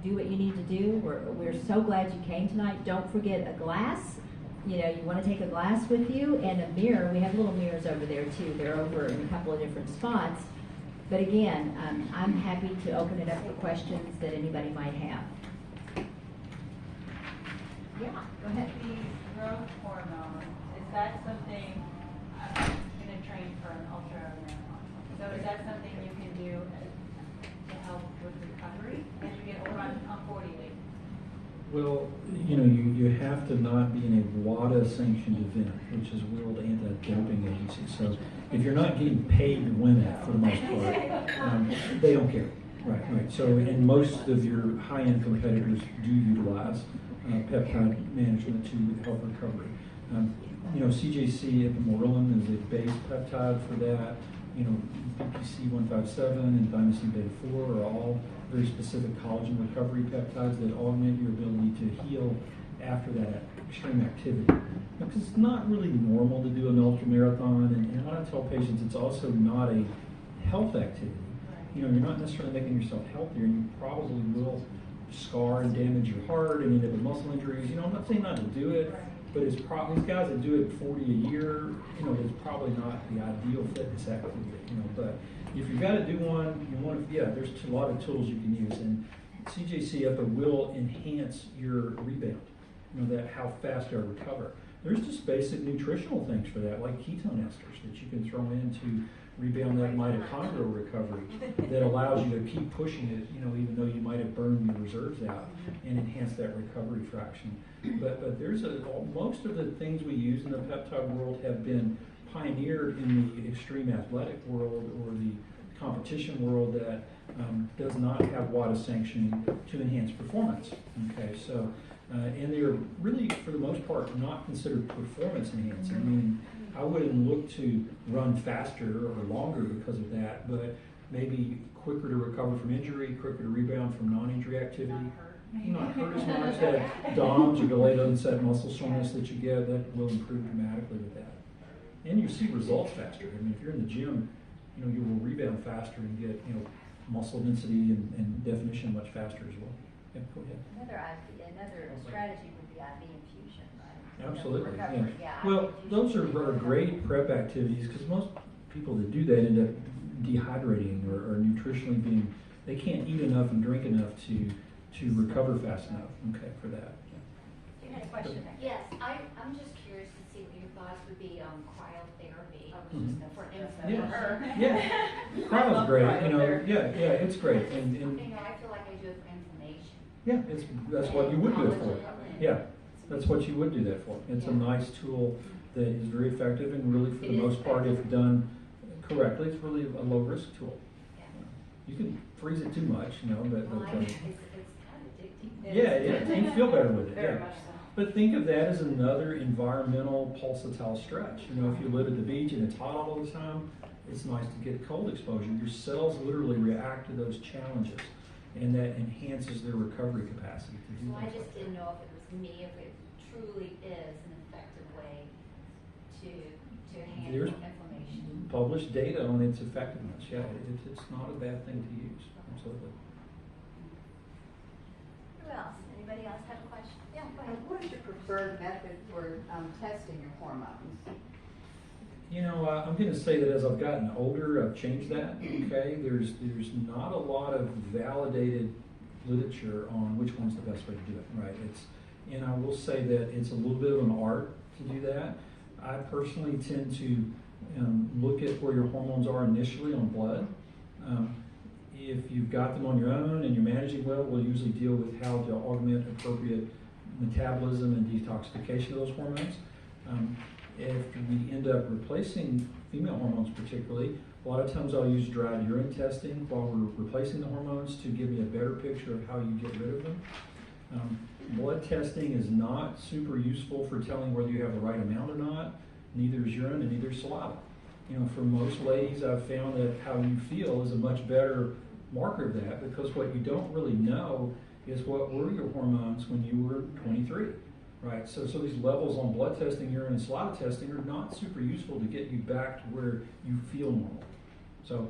do what you need to do. We're so glad you came tonight. Don't forget a glass. You want to take a glass with you, and a mirror. We have little mirrors over there too. They're over in a couple of different spots. But again, I'm happy to open it up for questions that anybody might have. Yeah, go ahead. The growth hormone, is that something, I'm going to train for an ultra-marathon. So is that something you can do to help with recovery as you get older? I'm 40 weeks. Well, you have to not be in a WADA-sanctioned event, which is World Anti-Doping Agency. So if you're not getting paid to win it, for the most part, they don't care. Right. So, and most of your high-end competitors do utilize peptide management to help recovery. CJC epimorelin is a base peptide for that. PPC 157 and thymosin beta 4 are all very specific collagen recovery peptides that augment your ability to heal after that extreme activity. Because it's not really normal to do an ultramarathon, and when I tell patients it's also not a health activity. You're not necessarily making yourself healthier, and you probably will scar and damage your heart and end up with muscle injuries. I'm not saying not to do it, but these guys that do it 40 a year, it's probably not the ideal fitness activity. But if you've got to do one, there's a lot of tools you can use, and CJC EPA will enhance your rebound. That how fast you'll recover. There's just basic nutritional things for that, like ketone esters that you can throw in to rebound that mitochondrial recovery that allows you to keep pushing it, even though you might have burned your reserves out, and enhance that recovery fraction. But there's most of the things we use in the peptide world have been pioneered in the extreme athletic world or the competition world that does not have WADA sanctioning to enhance performance. Okay, so and they're really, for the most part, not considered performance enhancing. Meaning, I wouldn't look to run faster or longer because of that, but maybe quicker to recover from injury, quicker to rebound from non-injury activity. Not hurt as much. That DOMS, your delayed onset muscle soreness that you get, that will improve dramatically with that. And you see results faster. I mean, if you're in the gym, you know, you will rebound faster and get, you know, muscle density and definition much faster as well. Yeah, go ahead. Another strategy would be IV infusion, right? Absolutely. Recovery, Yeah. Well, those are great prep activities because most people that do that end up dehydrating or nutritionally being, they can't eat enough and drink enough to recover fast enough. Okay, for that. You had a question there. Yes, I'm just curious to see what your thoughts would be on cryotherapy Mhm. for Yeah. infant. Her. Yeah. Cryo's great. You know, yeah, it's great. And You know, I feel like I do it for inflammation. yeah, that's what you would do it for. Yeah, that's what you would do that for. It's a nice tool that is very effective and really, for the most part, if done correctly, it's really a low risk tool. Yeah. You can freeze it too much, you know, but Well, it's kind of addicting. yeah, you feel better with it. Very Yeah. much so. But think of that as another environmental pulsatile stretch. You know, if you live at the beach and it's hot all the time, it's nice to get cold exposure. Your cells literally react to those challenges, and that enhances their recovery capacity to do So I things just like didn't that. know if it was me, if it truly is an effective way to handle There's inflammation. published data on its effectiveness. Yeah, it's not a bad thing to use. Absolutely. Who else? Anybody else have a question? Yeah, go ahead. What is your preferred method for testing your hormones? You know, I'm going to say that as I've gotten older, I've changed that. Okay, there's not a lot of validated literature on which one's the best way to do it. Right? And I will say that it's a little bit of an art to do that. I personally tend to look at where your hormones are initially on blood. If you've got them on your own and you're managing well, we'll usually deal with how to augment appropriate metabolism and detoxification of those hormones. If we end up replacing female hormones particularly, a lot of times I'll use dried urine testing while we're replacing the hormones to give me a better picture of how you get rid of them. Blood testing is not super useful for telling whether you have the right amount or not. Neither is urine and neither is saliva. You know, for most ladies, I've found that how you feel is a much better marker of that, because what you don't really know is what were your hormones when you were 23, right? So these levels on blood testing, urine, and saliva testing are not super useful to get you back to where you feel normal. So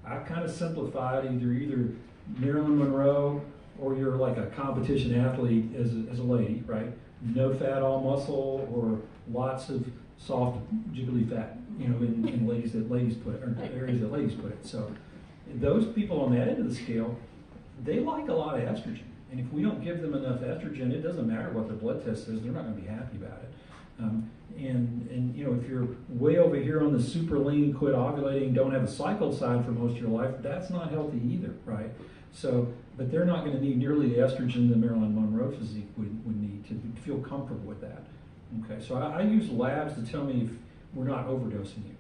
I kind of simplified either Marilyn Monroe, or you're like a competition athlete as a lady, right? No fat, all muscle, or lots of soft, jiggly fat, you know, in ladies put it, or areas that ladies put it. So those people on that end of the scale, they like a lot of estrogen. And if we don't give them enough estrogen, it doesn't matter what the blood test says, they're not going to be happy about it. And you know, if you're way over here on the super lean, quit ovulating, don't have a cycle side for most of your life, that's not healthy either, right? So, but they're not going to need nearly the estrogen the Marilyn Monroe physique would need to feel comfortable with that. Okay, so I use labs to tell me if we're not overdosing you,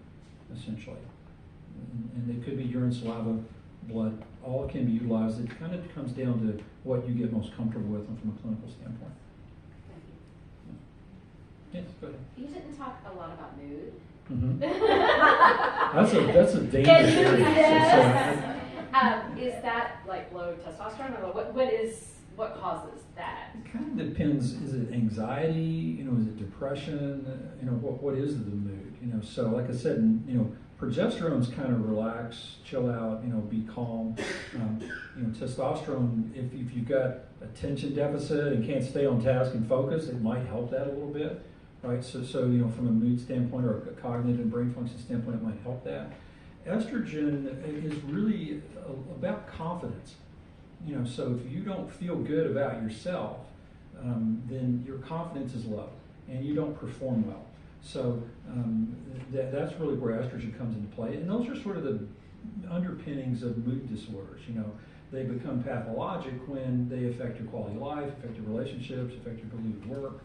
essentially. And they could be urine, saliva, blood, all can be utilized. It kind of comes down to what you get most comfortable with from a clinical standpoint. Yes, go ahead. You didn't talk a lot about mood. Mm-hmm. That's a dangerous area. Is that like low testosterone, or what causes that? It kind of depends. Is it anxiety? You know, is it depression? You know, what is the mood? You know, so like I said, you know, progesterone's kind of relax, chill out, you know, be calm. You know, testosterone, if you've got attention deficit and can't stay on task and focus, it might help that a little bit, right? So you know, from a mood standpoint or a cognitive and brain function standpoint, it might help that. Estrogen is really about confidence. You know, so if you don't feel good about yourself, then your confidence is low and you don't perform well. So that's really where estrogen comes into play. And those are sort of the underpinnings of mood disorders. You know, they become pathologic when they affect your quality of life, affect your relationships, affect your ability to work.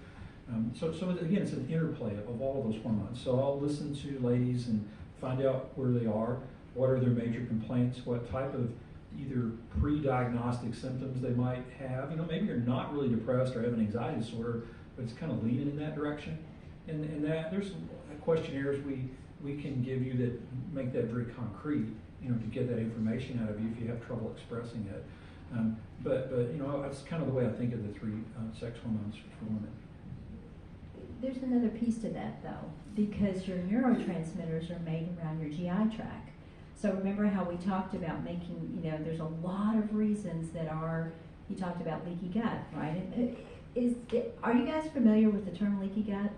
So again, it's an interplay of all of those hormones. So I'll listen to ladies and find out where they are, what are their major complaints, what type of either pre-diagnostic symptoms they might have. You know, maybe you're not really depressed or have an anxiety disorder, but it's kind of leaning in that direction. And that there's questionnaires we can give you that make that very concrete. to get that information out of you if you have trouble expressing it. But that's kind of the way I think of the three sex hormones for women. There's another piece to that though, because your neurotransmitters are made around your GI tract. So remember how we talked about making, there's a lot of reasons that you talked about leaky gut, right? Are you guys familiar with the term leaky gut?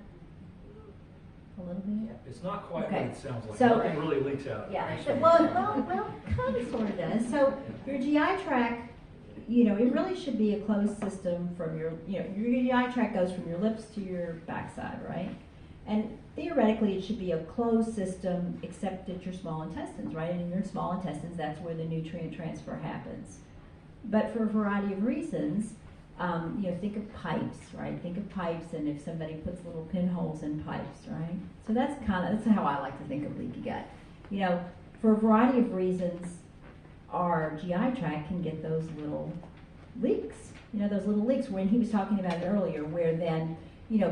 A little bit? It's not quite Okay. what it sounds like. So- Nothing really leaks out. Yeah, well, kind of sort of does. So your GI tract, it really should be a closed system from your GI tract goes from your lips to your backside, right? And theoretically, it should be a closed system except at your small intestines, right? And in your small intestines, that's where the nutrient transfer happens. But for a variety of reasons, think of pipes, right? Think of pipes, and if somebody puts little pinholes in pipes, right? So that's how I like to think of leaky gut. For a variety of reasons, our GI tract can get those little leaks. Those little leaks when he was talking about it earlier, where then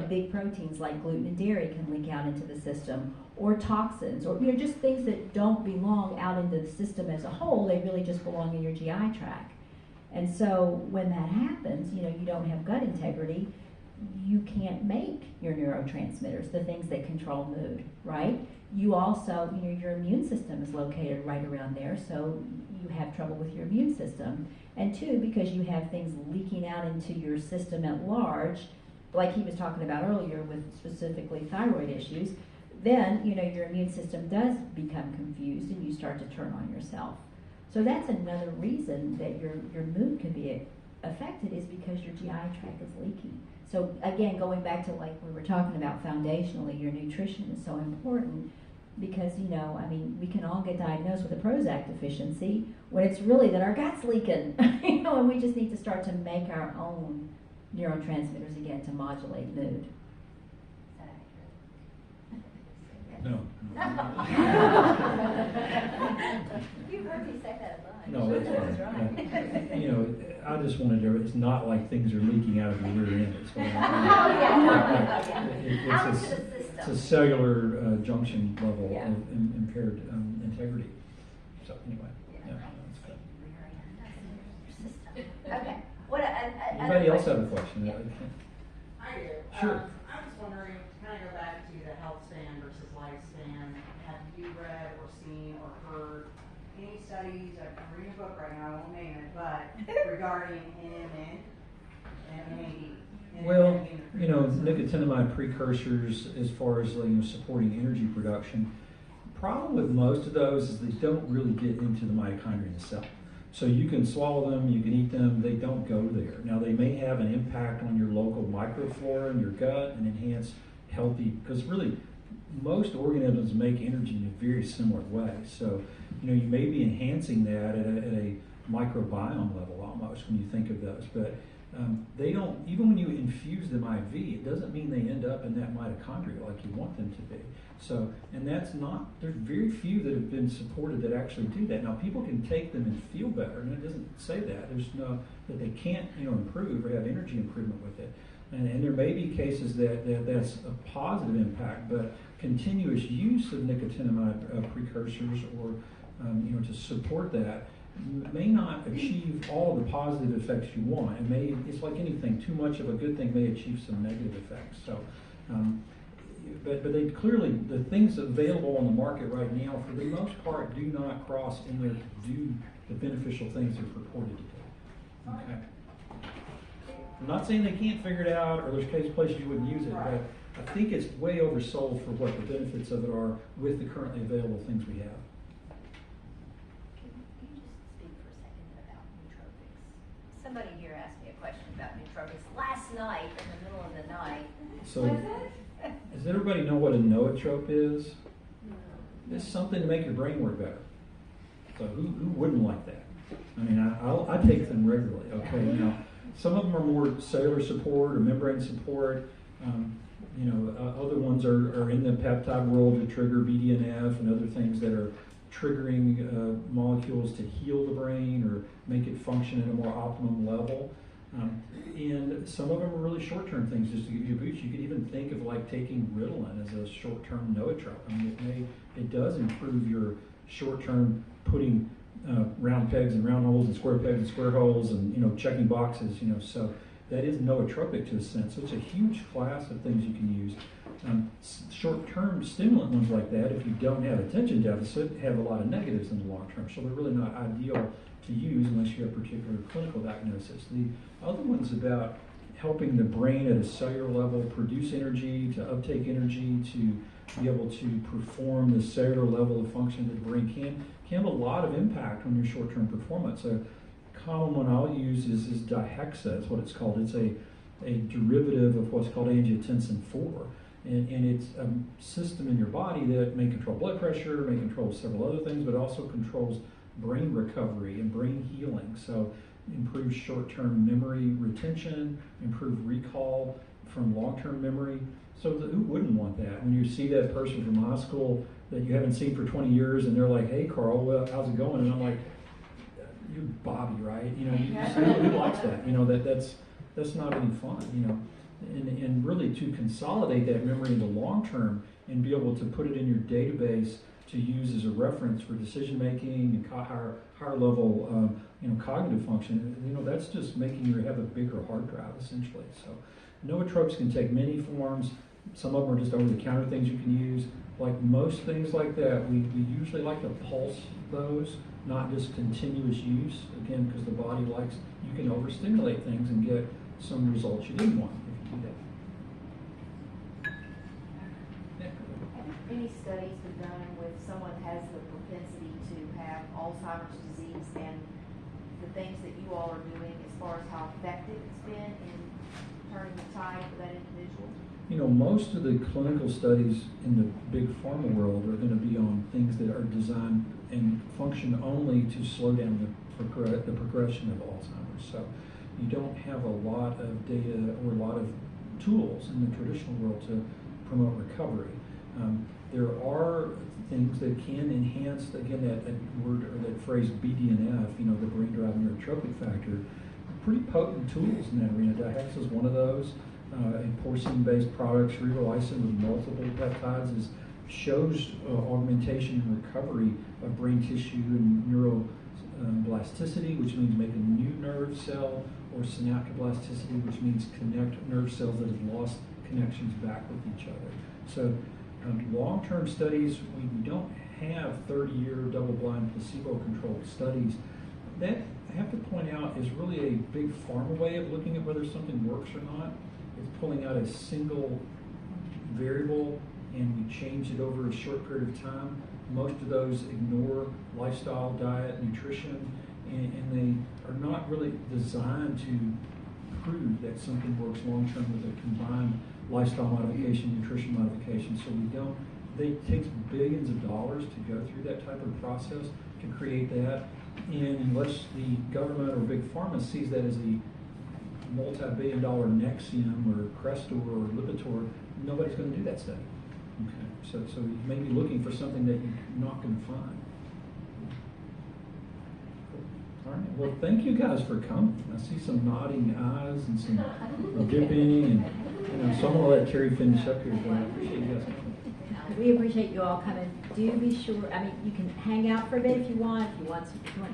big proteins like gluten and dairy can leak out into the system, or toxins, or just things that don't belong out into the system as a whole. They really just belong in your GI tract. And so when that happens, you don't have gut integrity, you can't make your neurotransmitters, the things that control mood, right? You also, your immune system is located right around there, so you have trouble with your immune system. And two, because you have things leaking out into your system at large, like he was talking about earlier with specifically thyroid issues, then, your immune system does become confused and you start to turn on yourself. So that's another reason that your mood can be affected, is because your GI tract is leaky. So again, going back to like we were talking about foundationally, your nutrition is so important because, we can all get diagnosed with a Prozac deficiency when it's really that our gut's leaking, and we just need to start to make our own neurotransmitters again to modulate mood. No. You've heard me say that a lot. No, that's fine. I just wanted to, it's not like things are leaking out of your rear end. It's Out into the system. It's a cellular junction level Yeah. of impaired integrity. So anyway, yeah, that's good. Okay. Anybody else have a question? I do. Sure. I was wondering, to kind of go back to the health span versus lifespan, have you read or seen or heard any studies, I'm reading a book right now, I won't name it, but regarding NMN and NAD? Well, nicotinamide precursors as far as supporting energy production. Problem with most of those is they don't really get into the mitochondria in the cell. So you can swallow them, you can eat them, they don't go there. Now they may have an impact on your local microflora in your gut and enhance healthy, because really most organisms make energy in a very similar way. So, you may be enhancing that at a microbiome level almost when you think of those. But they don't, even when you infuse them IV, it doesn't mean they end up in that mitochondria like you want them to be. So, and that's not, there's very few that have been supported that actually do that. Now people can take them and feel better, and it doesn't say that. There's no, that they can't, improve or have energy improvement with it. And there may be cases that's a positive impact, but continuous use of nicotinamide precursors or, to support that may not achieve all the positive effects you want. It's like anything, too much of a good thing may achieve some negative effects. So, but they clearly, the things available on the market right now, for the most part, do not cross in there to do the beneficial things they're purported to do. Okay. I'm not saying they can't figure it out, or there's places you wouldn't use it, but I think it's way oversold for what the benefits of it are with the currently available things we have. Can you just speak for a second about nootropics? Somebody here asked me a question about nootropics last night in the middle of the night. So, does everybody know what a nootrope is? It's something to make your brain work better. So who wouldn't like that? I take them regularly. Okay, now some of them are more cellular support or membrane support. Other ones are in the peptide world to trigger BDNF and other things that are triggering molecules to heal the brain or make it function at a more optimum level. And some of them are really short-term things just to give you a boost. You could even think of like taking Ritalin as a short-term nootrope. It does improve your short-term putting round pegs and round holes and square pegs and square holes and, checking boxes, so that is nootropic to a sense. So it's a huge class of things you can use. Short-term stimulant ones like that, if you don't have attention deficit, have a lot of negatives in the long term. So they're really not ideal to use unless you have particular clinical diagnosis. The other one's about helping the brain at a cellular level produce energy, to uptake energy, to be able to perform the cellular level of function that the brain can have a lot of impact on your short-term performance. A common one I'll use is dihexa, that's what it's called. It's a derivative of what's called angiotensin 4. And it's a system in your body that may control blood pressure, may control several other things, but also controls brain recovery and brain healing. So improves short-term memory retention, improve recall from long-term memory. So who wouldn't want that? When you see that person from high school that you haven't seen for 20 years and they're like, hey, Carl, well, how's it going? And I'm like, you're Bobby, right? Who likes that? That's not any fun, And really to consolidate that memory into long term and be able to put it in your database to use as a reference for decision making and higher level cognitive function, that's just making you have a bigger hard drive essentially. So nootropics can take many forms. Some of them are just over the counter things you can use. Like most things like that, we usually like to pulse those, not just continuous use, again, because the body likes, you can overstimulate things and get some results you didn't want if you do that. Any studies been done with someone that has the propensity to have Alzheimer's disease and the things that you all are doing as far as how effective it's been in turning the tide for that individual? Most of the clinical studies in the big pharma world are going to be on things that are designed and function only to slow down the progression of Alzheimer's. So you don't have a lot of data or a lot of tools in the traditional world to promote recovery. There are things that can enhance, again, that word or that phrase BDNF, the brain driving neurotropic factor, pretty potent tools in that arena. Dihexa is one of those. And porcine-based products, riboflavin with multiple peptides, shows augmentation and recovery of brain tissue and neuroplasticity, which means make a new nerve cell, or synaptoplasticity, which means connect nerve cells that have lost connections back with each other. So long-term studies, we don't have 30-year double-blind placebo-controlled studies. That, I have to point out, is really a big pharma way of looking at whether something works or not. It's pulling out a single variable and we change it over a short period of time. Most of those ignore lifestyle, diet, nutrition, and they are not really designed to prove that something works long-term with a combined lifestyle modification, nutrition modification. So it takes billions of dollars to go through that type of process to create that. And unless the government or big pharma sees that as a multi-billion-dollar Nexium or Crestor or Lipitor, nobody's going to do that study. Okay, so you may be looking for something that you're not going to find. All right. Well, thank you guys for coming. I see some nodding eyes and some dipping, and so I'm going to let Terry finish up here. But I appreciate you guys coming. We appreciate you all coming. Do be sure, you can hang out for a bit if you want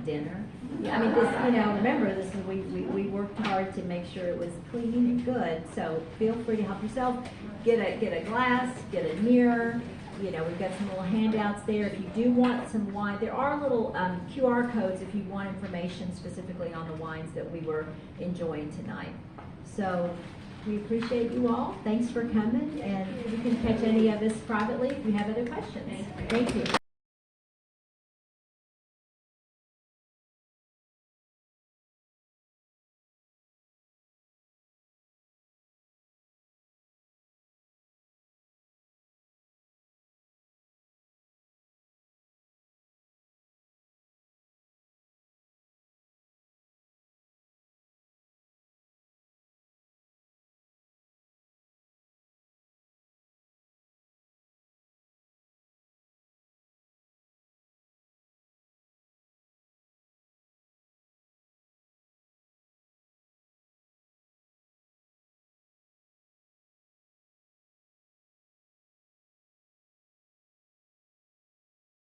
dinner. Remember, this is, we worked hard to make sure it was clean and good, so feel free to help yourself. Get a glass, get a mirror. We've got some little handouts there. If you do want some wine, there are little QR codes if you want information specifically on the wines that we were enjoying tonight. So we appreciate you all. Thanks for coming, and you can catch any of us privately if you have other questions. Thank you.